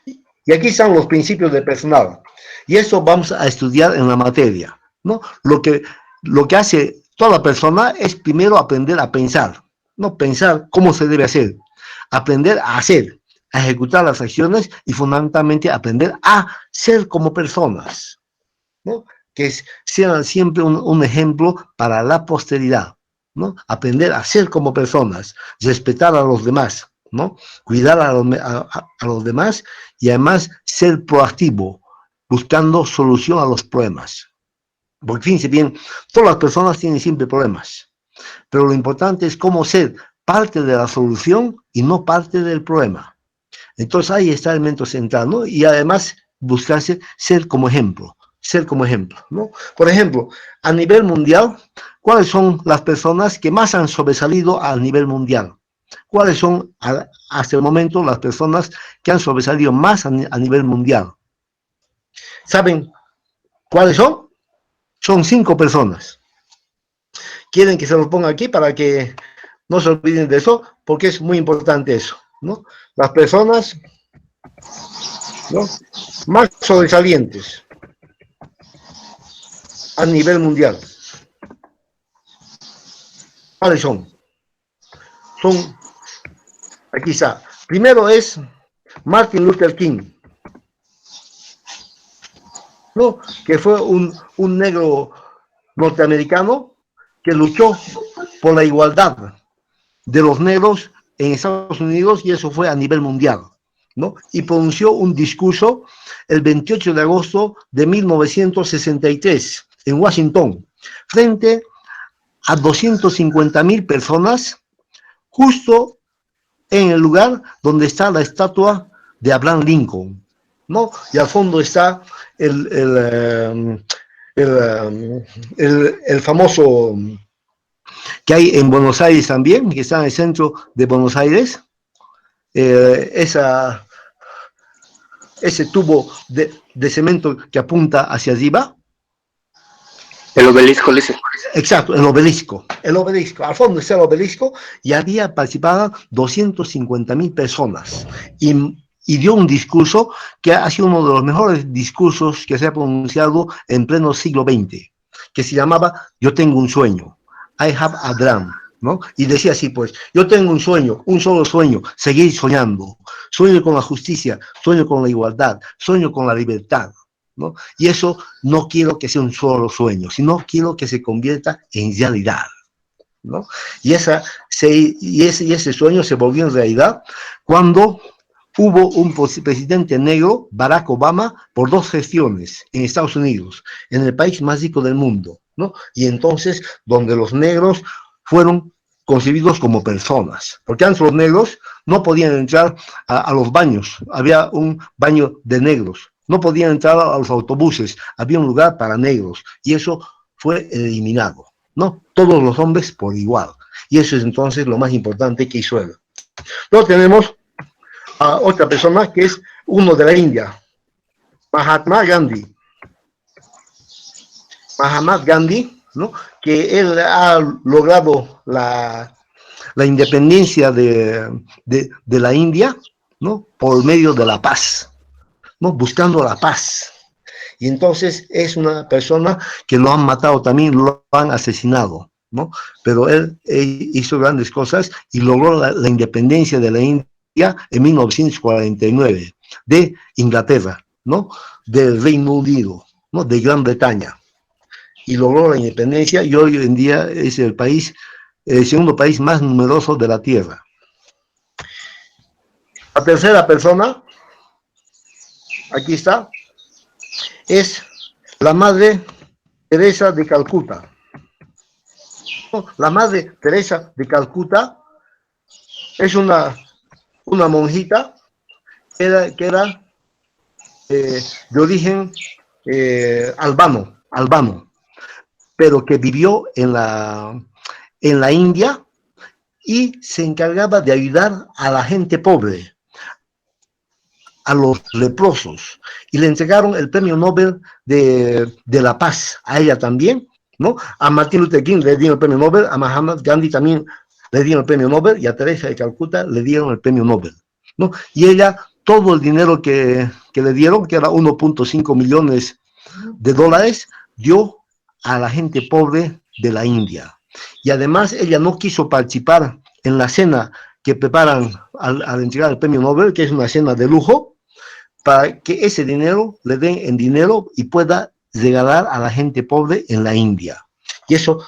Y aquí están los principios de personal. Y eso vamos a estudiar en la materia, ¿no? Lo que hace toda persona es primero aprender a pensar, no pensar cómo se debe hacer, aprender a hacer, a ejecutar las acciones y fundamentalmente aprender a ser como personas, ¿no? Que sean siempre un ejemplo para la posteridad, ¿no? Aprender a ser como personas, respetar a los demás, ¿no? Cuidar a los demás y además ser proactivo, buscando solución a los problemas. Porque fíjense bien, todas las personas tienen siempre problemas, pero lo importante es cómo ser parte de la solución y no parte del problema. Entonces ahí está el elemento central, ¿no? Y además buscarse ser como ejemplo, ¿no? Por ejemplo, a nivel mundial, ¿cuáles son las personas que más han sobresalido a nivel mundial? ¿Cuáles son hasta el momento las personas que han sobresalido más a nivel mundial? ¿Saben cuáles son? Son 5 personas. Quieren que se los ponga aquí para que no se olviden de eso, porque es muy importante eso, ¿no? Las personas, ¿no?, más sobresalientes a nivel mundial. ¿Cuáles son? Aquí está. Primero es Martin Luther King, ¿no?, que fue un negro norteamericano que luchó por la igualdad de los negros en Estados Unidos, y eso fue a nivel mundial, ¿no? Y pronunció un discurso el 28 de agosto de 1963 en Washington, frente a 250,000 personas, justo en el lugar donde está la estatua de Abraham Lincoln, ¿no? Y al fondo está el famoso que hay en Buenos Aires también, que está en el centro de Buenos Aires, ese tubo de cemento que apunta hacia arriba. El obelisco, dice. Exacto, el obelisco, al fondo está el obelisco, y había participado 250,000 personas, y dio un discurso que ha sido uno de los mejores discursos que se ha pronunciado en pleno siglo XX, que se llamaba Yo tengo un sueño, I have a dream, ¿no? Y decía así, pues, yo tengo un sueño, un solo sueño, seguir soñando, sueño con la justicia, sueño con la igualdad, sueño con la libertad, ¿no? Y eso no quiero que sea un solo sueño, sino quiero que se convierta en realidad, ¿no? Y ese sueño se volvió en realidad cuando hubo un presidente negro, Barack Obama, por 2 gestiones en Estados Unidos, en el país más rico del mundo, ¿no? Y entonces, donde los negros fueron concebidos como personas, porque antes los negros no podían entrar a los baños, había un baño de negros, no podían entrar a los autobuses, había un lugar para negros, y eso fue eliminado, ¿no? Todos los hombres por igual, y eso es entonces lo más importante que hizo él. Luego tenemos a otra persona que es uno de la India, Mahatma Gandhi. Mahatma Gandhi, ¿no?, que él ha logrado la independencia de la India, ¿no?, por medio de la paz, ¿no?, buscando la paz. Y entonces es una persona que lo han matado también, lo han asesinado, ¿no? Pero él hizo grandes cosas y logró la independencia de la India en 1949, de Inglaterra, ¿no?, del Reino Unido, ¿no?, de Gran Bretaña, y logró la independencia, y hoy en día es el segundo país más numeroso de la Tierra. La tercera persona, aquí está, es la Madre Teresa de Calcuta. La Madre Teresa de Calcuta es una monjita que era de origen albano, pero que vivió en la India, y se encargaba de ayudar a la gente pobre, a los leprosos, y le entregaron el premio Nobel de la paz a ella también, ¿no? A Martin Luther King le dieron el premio Nobel, a Mahatma Gandhi también le dieron el premio Nobel, y a Teresa de Calcuta le dieron el premio Nobel, ¿no? Y ella, todo el dinero que le dieron, que era 1.5 millones de dólares, dio a la gente pobre de la India. Y además ella no quiso participar en la cena que preparan al entregar el premio Nobel, que es una cena de lujo, para que ese dinero le den en dinero y pueda regalar a la gente pobre en la India. Y eso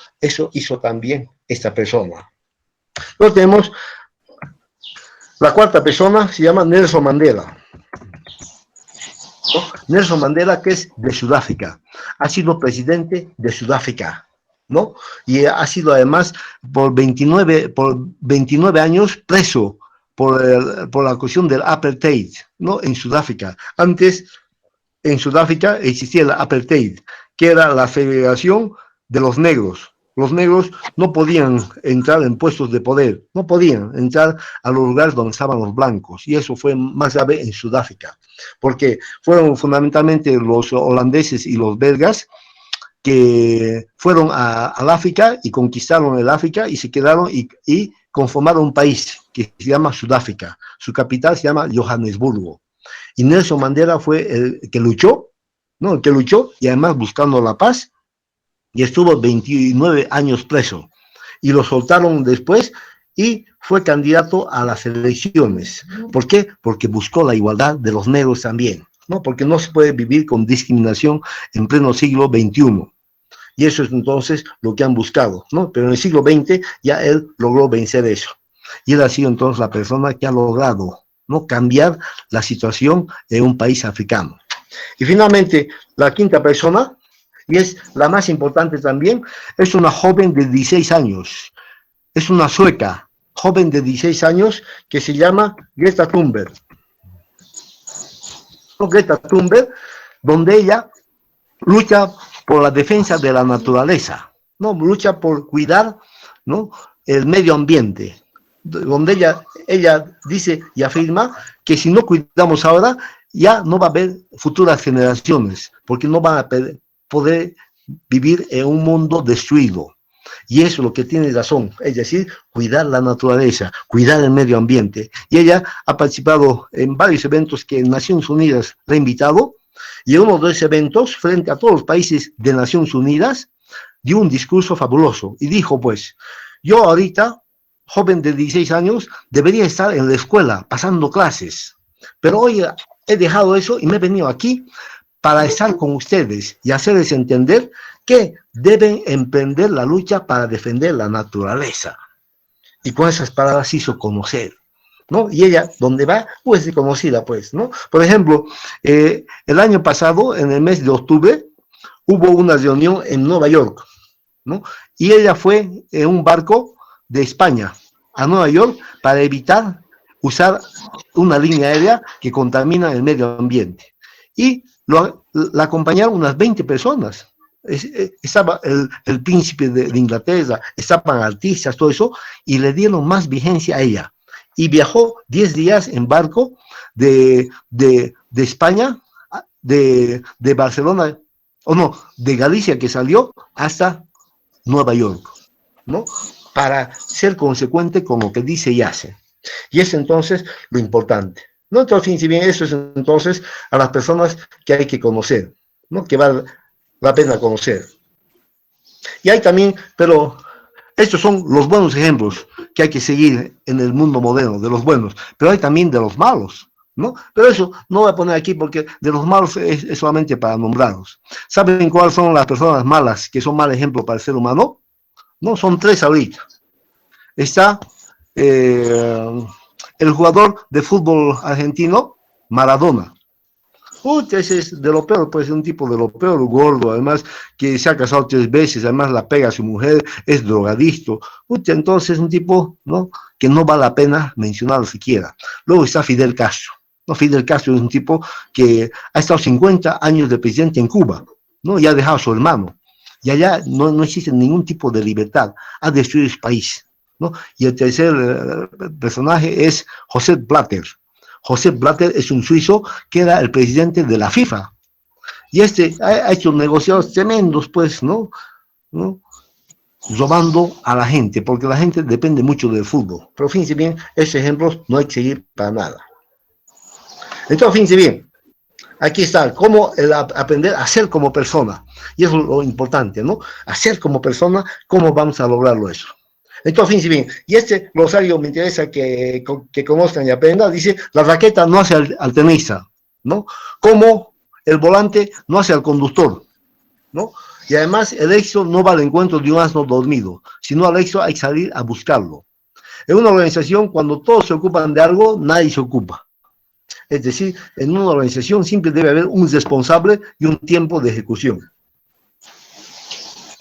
hizo también esta persona. Luego tenemos la cuarta persona, se llama Nelson Mandela, ¿no? Nelson Mandela, que es de Sudáfrica, ha sido presidente de Sudáfrica, ¿no? Y ha sido además por 29 años preso por la cuestión del apartheid, ¿no? En Sudáfrica. Antes, en Sudáfrica existía el apartheid, que era la segregación de los negros. Los negros no podían entrar en puestos de poder, no podían entrar a los lugares donde estaban los blancos, y eso fue más grave en Sudáfrica, porque fueron fundamentalmente los holandeses y los belgas que fueron al África y conquistaron el África y se quedaron y conformaron un país que se llama Sudáfrica. Su capital se llama Johannesburgo. Y Nelson Mandela fue el que luchó, ¿no? El que luchó y además buscando la paz, y estuvo 29 años preso. Y lo soltaron después y fue candidato a las elecciones. ¿Por qué? Porque buscó la igualdad de los negros también, ¿no? Porque no se puede vivir con discriminación en pleno siglo XXI. Y eso es entonces lo que han buscado, ¿no? Pero en el siglo XX ya él logró vencer eso. Y él ha sido entonces la persona que ha logrado, ¿no?, cambiar la situación en un país africano. Y finalmente, la quinta persona, y es la más importante también, es una joven de 16 años. Es una sueca, joven de 16 años, que se llama Greta Thunberg. Greta Thunberg, donde ella lucha por la defensa de la naturaleza, ¿no? Lucha por cuidar, ¿no?, el medio ambiente, donde ella dice y afirma que si no cuidamos ahora, ya no va a haber futuras generaciones, porque no van a poder vivir en un mundo destruido. Y eso es lo que tiene razón, es decir, cuidar la naturaleza, cuidar el medio ambiente. Y ella ha participado en varios eventos que Naciones Unidas le ha invitado, y en uno de esos eventos, frente a todos los países de Naciones Unidas, dio un discurso fabuloso y dijo, pues, yo ahorita, joven de 16 años, debería estar en la escuela pasando clases, pero hoy he dejado eso y me he venido aquí para estar con ustedes y hacerles entender que deben emprender la lucha para defender la naturaleza. Y con esas palabras hizo conocer, ¿no? Y ella, donde va, pues es conocida, pues, ¿no? Por ejemplo, el año pasado, en el mes de octubre, hubo una reunión en Nueva York, ¿no? Y ella fue en un barco de España a Nueva York para evitar usar una línea aérea que contamina el medio ambiente. Y la acompañaron unas 20 personas. Estaba el príncipe de Inglaterra, estaban artistas, todo eso, y le dieron más vigencia a ella. Y viajó 10 días en barco de España, de Barcelona, o no, de Galicia que salió hasta Nueva York, ¿no? Para ser consecuente con lo que dice y hace. Y es entonces lo importante, ¿no? Entonces, si bien eso es entonces a las personas que hay que conocer, ¿no? Que vale la pena conocer. Y hay también, pero estos son los buenos ejemplos que hay que seguir en el mundo moderno, de los buenos, pero hay también de los malos, ¿no? Pero eso no voy a poner aquí porque de los malos es solamente para nombrarlos. ¿Saben cuáles son las personas malas que son mal ejemplo para el ser humano? No, son 3 ahorita. Está el jugador de fútbol argentino, Maradona. Ese es de lo peor, pues un tipo de lo peor, gordo, además que se ha casado 3 veces, además la pega a su mujer, es drogadicto. Entonces un tipo, ¿no?, que no vale la pena mencionarlo siquiera. Luego está Fidel Castro. ¿No? Fidel Castro es un tipo que ha estado 50 años de presidente en Cuba, ¿no? Y ha dejado a su hermano. Y allá no existe ningún tipo de libertad, ha destruido su país, ¿no? Y el tercer personaje es Josep Blatter. Josep Blatter es un suizo que era el presidente de la FIFA. Y ha hecho negociados tremendos, pues, ¿no? Robando a la gente, porque la gente depende mucho del fútbol. Pero fíjense bien, esos ejemplos no hay que seguir para nada. Entonces, fíjense bien, aquí está, cómo aprender a ser como persona. Y eso es lo importante, ¿no? A ser como persona, ¿cómo vamos a lograrlo eso? Entonces, fíjense bien, y este glosario me interesa que conozcan y aprendan. Dice, la raqueta no hace al tenista, ¿no? Como el volante no hace al conductor, ¿no? Y además, el éxito no va al encuentro de un asno dormido, sino al éxito hay que salir a buscarlo. En una organización, cuando todos se ocupan de algo, nadie se ocupa. Es decir, en una organización siempre debe haber un responsable y un tiempo de ejecución.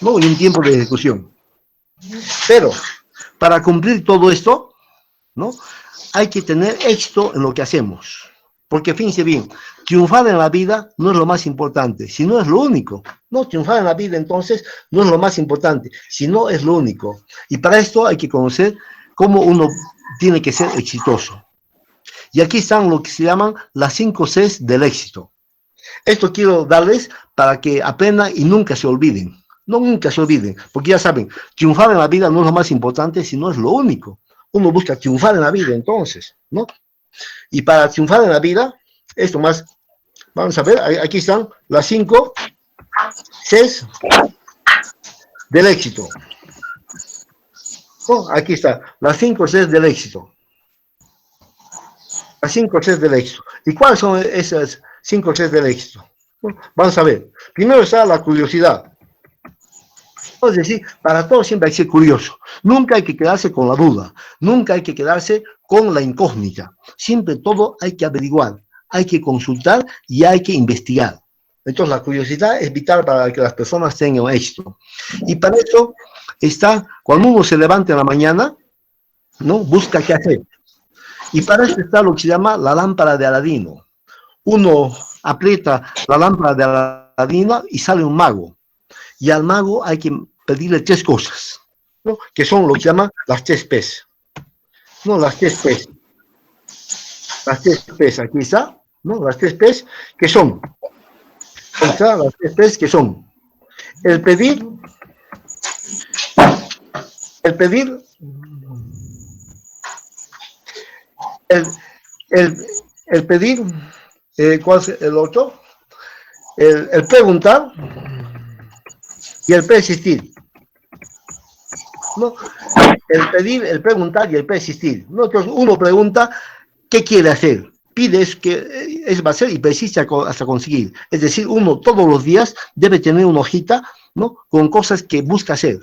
¿no? Y un tiempo de ejecución. Pero, para cumplir todo esto, ¿no? Hay que tener éxito en lo que hacemos. Porque fíjense bien, triunfar en la vida no es lo más importante, sino es lo único. No, triunfar en la vida entonces no es lo más importante, sino es lo único. Y para esto hay que conocer cómo uno tiene que ser exitoso. Y aquí están lo que se llaman las 5 Cs del éxito. Esto quiero darles para que aprendan y nunca se olviden. No, nunca se olviden, porque ya saben, triunfar en la vida no es lo más importante, sino es lo único. Uno busca triunfar en la vida entonces, ¿no? Y para triunfar en la vida, esto más, vamos a ver, aquí están las 5 Cs del éxito. Oh, aquí está, las 5 Cs del éxito. Las 5 Cs del éxito. ¿Y cuáles son esas 5 Cs del éxito? Vamos a ver. Primero está la curiosidad. Es decir, para todo siempre hay que ser curioso. Nunca hay que quedarse con la duda. Nunca hay que quedarse con la incógnita. Siempre todo hay que averiguar, hay que consultar y hay que investigar. Entonces la curiosidad es vital para que las personas tengan éxito. Y para eso está, cuando uno se levanta en la mañana, ¿no? Busca qué hacer. Y para eso está lo que se llama la lámpara de Aladino. Uno aprieta la lámpara de Aladino y sale un mago. Y al mago hay que pedirle 3 cosas, ¿no? Que son lo que se llama las 3 P's. No, las 3 P's. Las 3 P's, aquí está, ¿no? Las 3 P's que son. Aquí está, las 3 P's que son. El pedir, el pedir, ¿cuál es el otro? El preguntar y el persistir. ¿No? El pedir, el preguntar y el persistir. ¿No? Entonces uno pregunta qué quiere hacer, pide eso que eso va a hacer y persiste hasta conseguir. Es decir, uno todos los días debe tener una hojita, ¿no? Con cosas que busca hacer.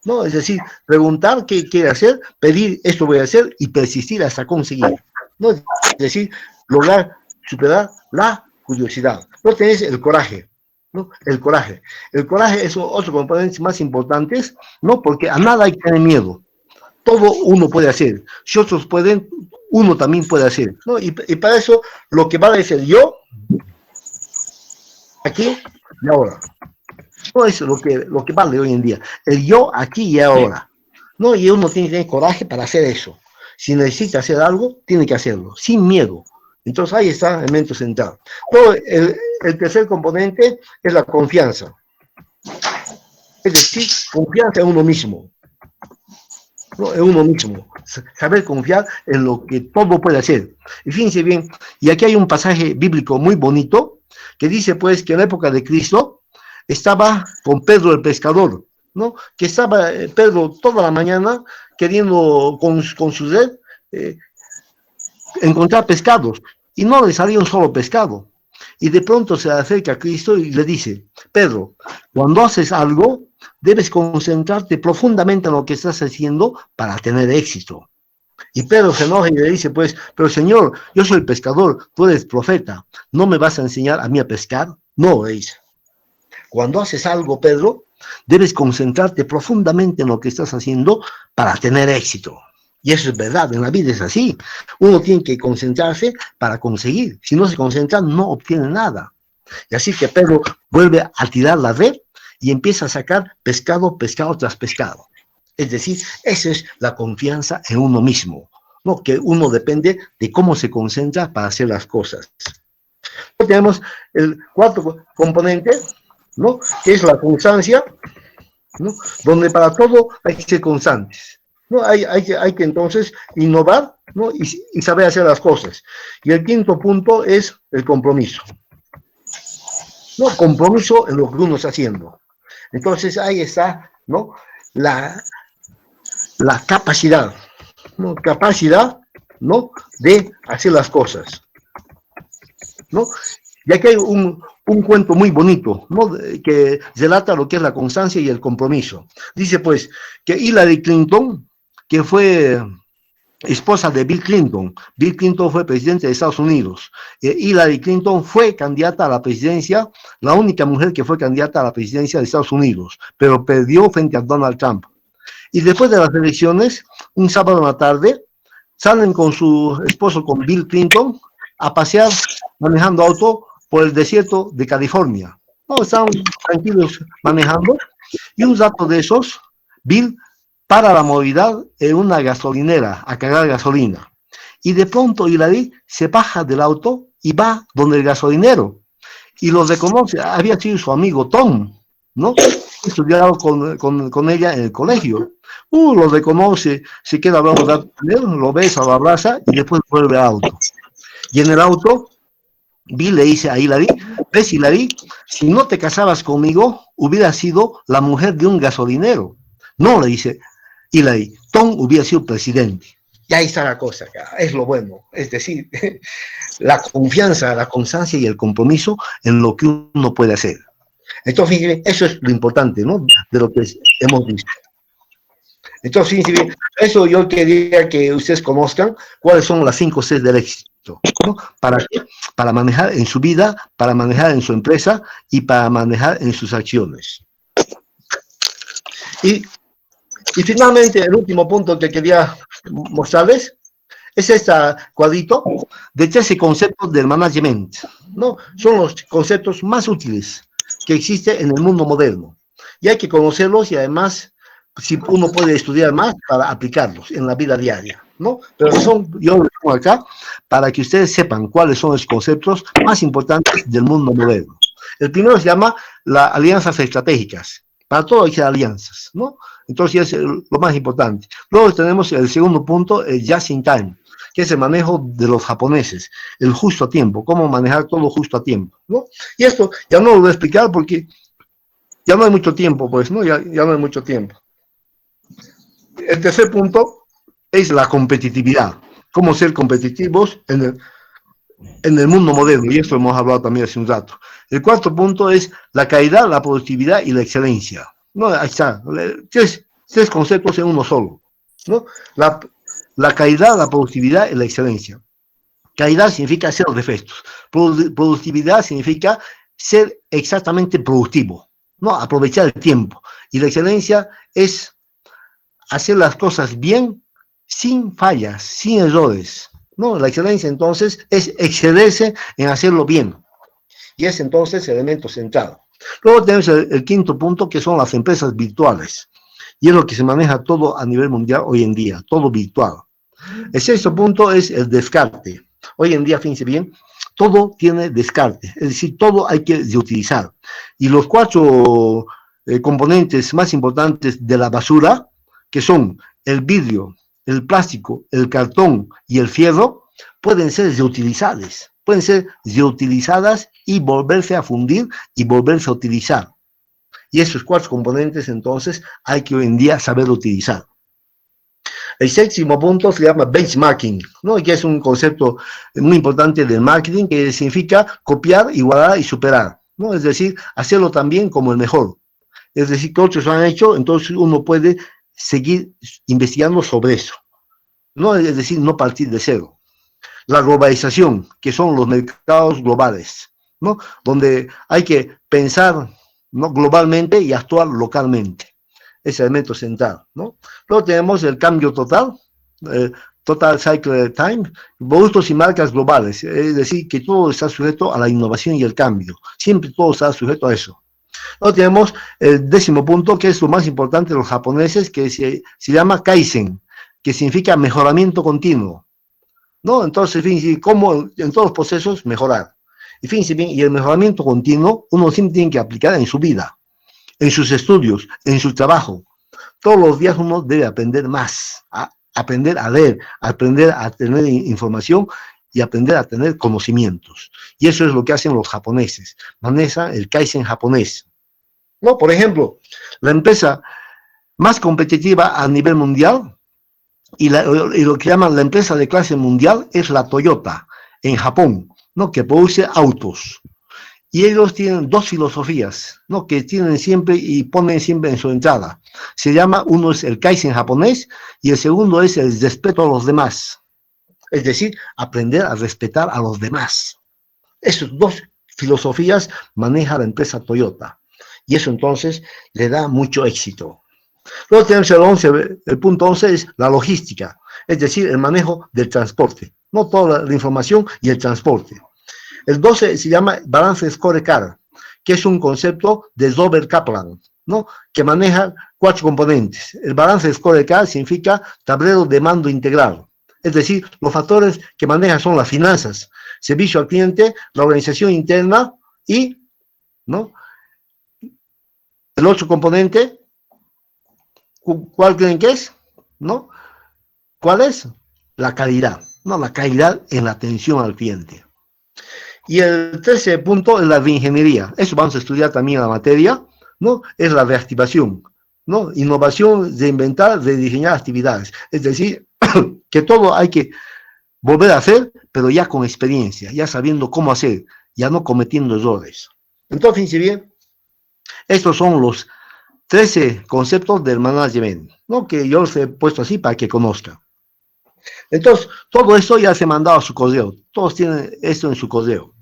¿No? Es decir, preguntar qué quiere hacer, pedir esto voy a hacer y persistir hasta conseguir. ¿No? Es decir, lograr superar la curiosidad. No tenés el coraje. ¿No? El coraje. El coraje es otro componente más importante, ¿no? Porque a nada hay que tener miedo. Todo uno puede hacer. Si otros pueden, uno también puede hacer, ¿no? Y para eso lo que vale es el yo, aquí y ahora. No es lo que vale hoy en día. El yo aquí y ahora. ¿No? Y uno tiene que tener coraje para hacer eso. Si necesita hacer algo, tiene que hacerlo, sin miedo. Entonces ahí está el elemento central. Todo el tercer componente es la confianza. Es decir, confianza en uno mismo. ¿No? En uno mismo. Saber confiar en lo que todo puede hacer. Y fíjense bien, y aquí hay un pasaje bíblico muy bonito, que dice pues que en la época de Cristo estaba con Pedro el pescador, ¿no? Que estaba Pedro toda la mañana queriendo con su red encontrar pescados, y no le salía un solo pescado. Y de pronto se acerca a Cristo y le dice: Pedro, cuando haces algo, debes concentrarte profundamente en lo que estás haciendo para tener éxito. Y Pedro se enoja y le dice, pues, pero Señor, yo soy pescador, tú eres profeta, ¿no me vas a enseñar a mí a pescar? No, le dice. Cuando haces algo, Pedro, debes concentrarte profundamente en lo que estás haciendo para tener éxito. Y eso es verdad, en la vida es así. Uno tiene que concentrarse para conseguir. Si no se concentra, no obtiene nada. Y así que Pedro vuelve a tirar la red y empieza a sacar pescado, pescado tras pescado. Es decir, esa es la confianza en uno mismo, ¿no? Que uno depende de cómo se concentra para hacer las cosas. Tenemos el cuarto componente, ¿no? Que es la constancia, ¿no? Donde para todo hay que ser constantes. ¿No? Hay que entonces innovar, ¿no? y saber hacer las cosas. Y el quinto punto es el compromiso. ¿No? Compromiso en lo que uno está haciendo. Entonces ahí está, ¿no? La capacidad, ¿no? Capacidad, ¿no? De hacer las cosas, ¿no? Y aquí hay un cuento muy bonito, ¿no? Que relata lo que es la constancia y el compromiso. Dice pues que Hillary Clinton, que fue esposa de Bill Clinton. Bill Clinton fue presidente de Estados Unidos. Hillary Clinton fue candidata a la presidencia, la única mujer que fue candidata a la presidencia de Estados Unidos, pero perdió frente a Donald Trump. Y después de las elecciones, un sábado en la tarde, salen con su esposo, con Bill Clinton, a pasear manejando auto por el desierto de California. No, estaban tranquilos manejando, y un rato de esos, Bill para la movilidad en una gasolinera a cargar gasolina. Y de pronto Hillary se baja del auto y va donde el gasolinero. Y lo reconoce, había sido su amigo Tom, ¿no? Estudiado con ella en el colegio. Lo reconoce, se queda hablando con él, lo besa, lo abraza y después vuelve al auto. Y en el auto, Bill le dice a Hillary, ¿ves, Hillary? Si no te casabas conmigo, hubiera sido la mujer de un gasolinero. No, le dice Hillary, Tom hubiera sido presidente. Y ahí está la cosa, es lo bueno. Es decir, la confianza, la constancia y el compromiso en lo que uno puede hacer. Entonces, fíjense, eso es lo importante, ¿no? De lo que hemos visto. Entonces, fíjense, eso yo quería que ustedes conozcan cuáles son las 5 Cs del éxito, ¿no? ¿Para qué? Para manejar en su vida, para manejar en su empresa y para manejar en sus acciones. Y finalmente, el último punto que quería mostrarles es este cuadrito de 13 conceptos del management, ¿no? Son los conceptos más útiles que existen en el mundo moderno. Y hay que conocerlos y además, si uno puede estudiar más para aplicarlos en la vida diaria, ¿no? Pero yo los pongo acá para que ustedes sepan cuáles son los conceptos más importantes del mundo moderno. El primero se llama las alianzas estratégicas. Para todo hay que hacer alianzas, ¿no? Entonces es lo más importante. Luego tenemos el segundo punto, el just in time, que es el manejo de los japoneses, el justo a tiempo, cómo manejar todo justo a tiempo, ¿no? Y esto ya no lo voy a explicar porque ya no hay mucho tiempo, pues, ¿no? Ya no hay mucho tiempo. El tercer punto es la competitividad, cómo ser competitivos en el mundo moderno, y esto hemos hablado también hace un rato. El cuarto punto es la calidad, la productividad y la excelencia. No, ahí está, tres conceptos en uno solo, ¿no? La calidad, la productividad y la excelencia. Calidad significa cero defectos. Productividad significa ser exactamente productivo, ¿no? Aprovechar el tiempo. Y la excelencia es hacer las cosas bien, sin fallas, sin errores, ¿no? La excelencia entonces es excederse en hacerlo bien. Y es entonces el elemento central. Luego tenemos el quinto punto, que son las empresas virtuales. Y es lo que se maneja todo a nivel mundial hoy en día, todo virtual. El sexto punto es el descarte. Hoy en día, fíjense bien, todo tiene descarte, es decir, todo hay que reutilizar. Y los 4 componentes más importantes de la basura, que son el vidrio, el plástico, el cartón y el fierro, pueden ser reutilizables. Pueden ser reutilizadas y volverse a fundir y volverse a utilizar. Y esos 4 componentes, entonces, hay que hoy en día saber utilizar. El séptimo punto se llama benchmarking, ¿no? Y que es un concepto muy importante del marketing, que significa copiar, igualar y superar, ¿no? Es decir, hacerlo también como el mejor. Es decir, que otros lo han hecho, entonces uno puede seguir investigando sobre eso, ¿no? Es decir, no partir de cero. La globalización, que son los mercados globales, ¿no? Donde hay que pensar, ¿no?, globalmente y actuar localmente. Ese elemento central, ¿no? Luego tenemos el cambio total, Total Cycle Time, productos y marcas globales, es decir, que todo está sujeto a la innovación y el cambio, siempre todo está sujeto a eso. Luego tenemos el 10º punto, que es lo más importante de los japoneses, que se llama Kaizen, que significa mejoramiento continuo, ¿no? Entonces, fíjense, cómo en todos los procesos mejorar. Y fíjense bien, y el mejoramiento continuo uno siempre tiene que aplicar en su vida, en sus estudios, en su trabajo. Todos los días uno debe aprender más, aprender a leer, aprender a tener información y aprender a tener conocimientos. Y eso es lo que hacen los japoneses, manejan el Kaizen japonés, ¿no? Por ejemplo, la empresa más competitiva a nivel mundial y lo que llaman la empresa de clase mundial es la Toyota, en Japón, ¿no?, que produce autos. y ellos tienen dos filosofías, ¿no? Que tienen siempre y ponen siempre en su entrada. Se llama, uno es el Kaizen japonés y el segundo es el respeto a los demás. Es decir, aprender a respetar a los demás. Esas dos filosofías maneja la empresa Toyota. Y eso entonces le da mucho éxito. Luego tenemos el punto 11 es la logística, es decir, el manejo del transporte. No toda la información y el transporte. El 12 se llama Balance Scorecard, que es un concepto de Robert Kaplan, ¿no? Que maneja 4 componentes. El Balance Scorecard significa tablero de mando integral. Es decir, los factores que maneja son las finanzas, servicio al cliente, la organización interna y, ¿no? El otro componente, ¿cuál creen que es? ¿No? ¿Cuál es? La calidad, ¿no? La calidad en la atención al cliente. Y el 13 punto es la reingeniería. Eso vamos a estudiar también en la materia, ¿no? Es la reactivación, ¿no? Innovación, reinventar, rediseñar actividades. Es decir, que todo hay que volver a hacer, pero ya con experiencia, ya sabiendo cómo hacer, ya no cometiendo errores. Entonces, fíjense bien, estos son los 13 conceptos del management, ¿no? Que yo los he puesto así para que conozcan. Entonces, todo esto ya se ha mandado a su correo. Todos tienen esto en su correo.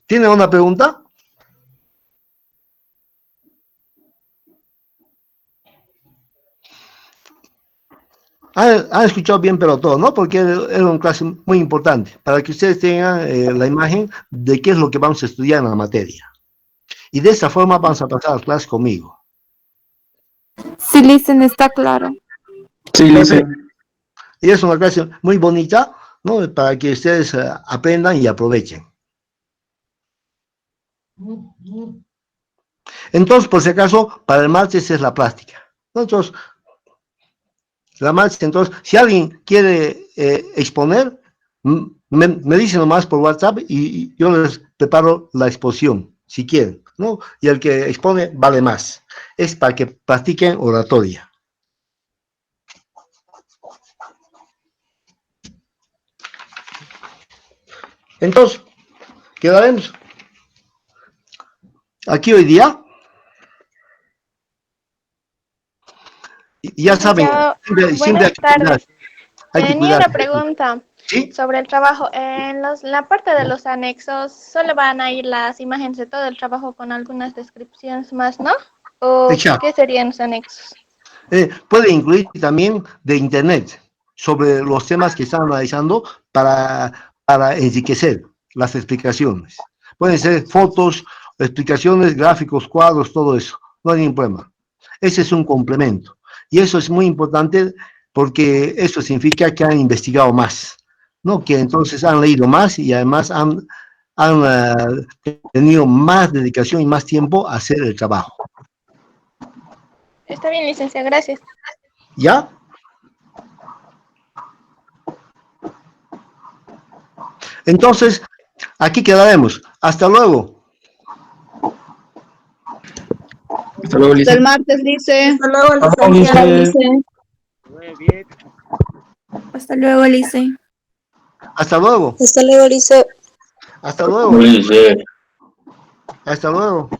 ¿Tienen una pregunta? Han escuchado bien, pero todo, ¿no? Porque era una clase muy importante, para que ustedes tengan la imagen de qué es lo que vamos a estudiar en la materia. Y de esta forma vamos a pasar a la clase conmigo. Sí, Licen, está claro. Sí, Lice. Y es una clase muy bonita, ¿no? Para que ustedes aprendan y aprovechen. Entonces, por si acaso, para el martes es la práctica. Entonces, la martes, entonces, si alguien quiere exponer, me dice nomás por WhatsApp y yo les preparo la exposición, si quieren, ¿no? Y el que expone vale más. Es para que practiquen oratoria. Entonces, quedaremos aquí hoy día. Y ya saben, siempre hay que cuidar. Hay que Tenía cuidar. una pregunta ¿Sí? sobre el trabajo. En la parte de los anexos, solo van a ir las imágenes de todo el trabajo con algunas descripciones más, ¿no? ¿O Exacto. qué serían los anexos? Puede incluir también de internet sobre los temas que están analizando para enriquecer las explicaciones. Pueden ser fotos, explicaciones, gráficos, cuadros, todo eso. No hay ningún problema. Ese es un complemento. Y eso es muy importante porque eso significa que han investigado más, ¿no? Que entonces han leído más y además han tenido más dedicación y más tiempo a hacer el trabajo. Está bien, licencia, gracias. ¿Ya? Entonces, aquí quedaremos. Hasta luego. Hasta luego, Hasta el Lice. martes, Lice. Hasta luego, Hasta luego, licenciada. Lice. Hasta luego, Licen. Hasta luego. Hasta luego, Lice. Hasta luego. Lice. Hasta luego.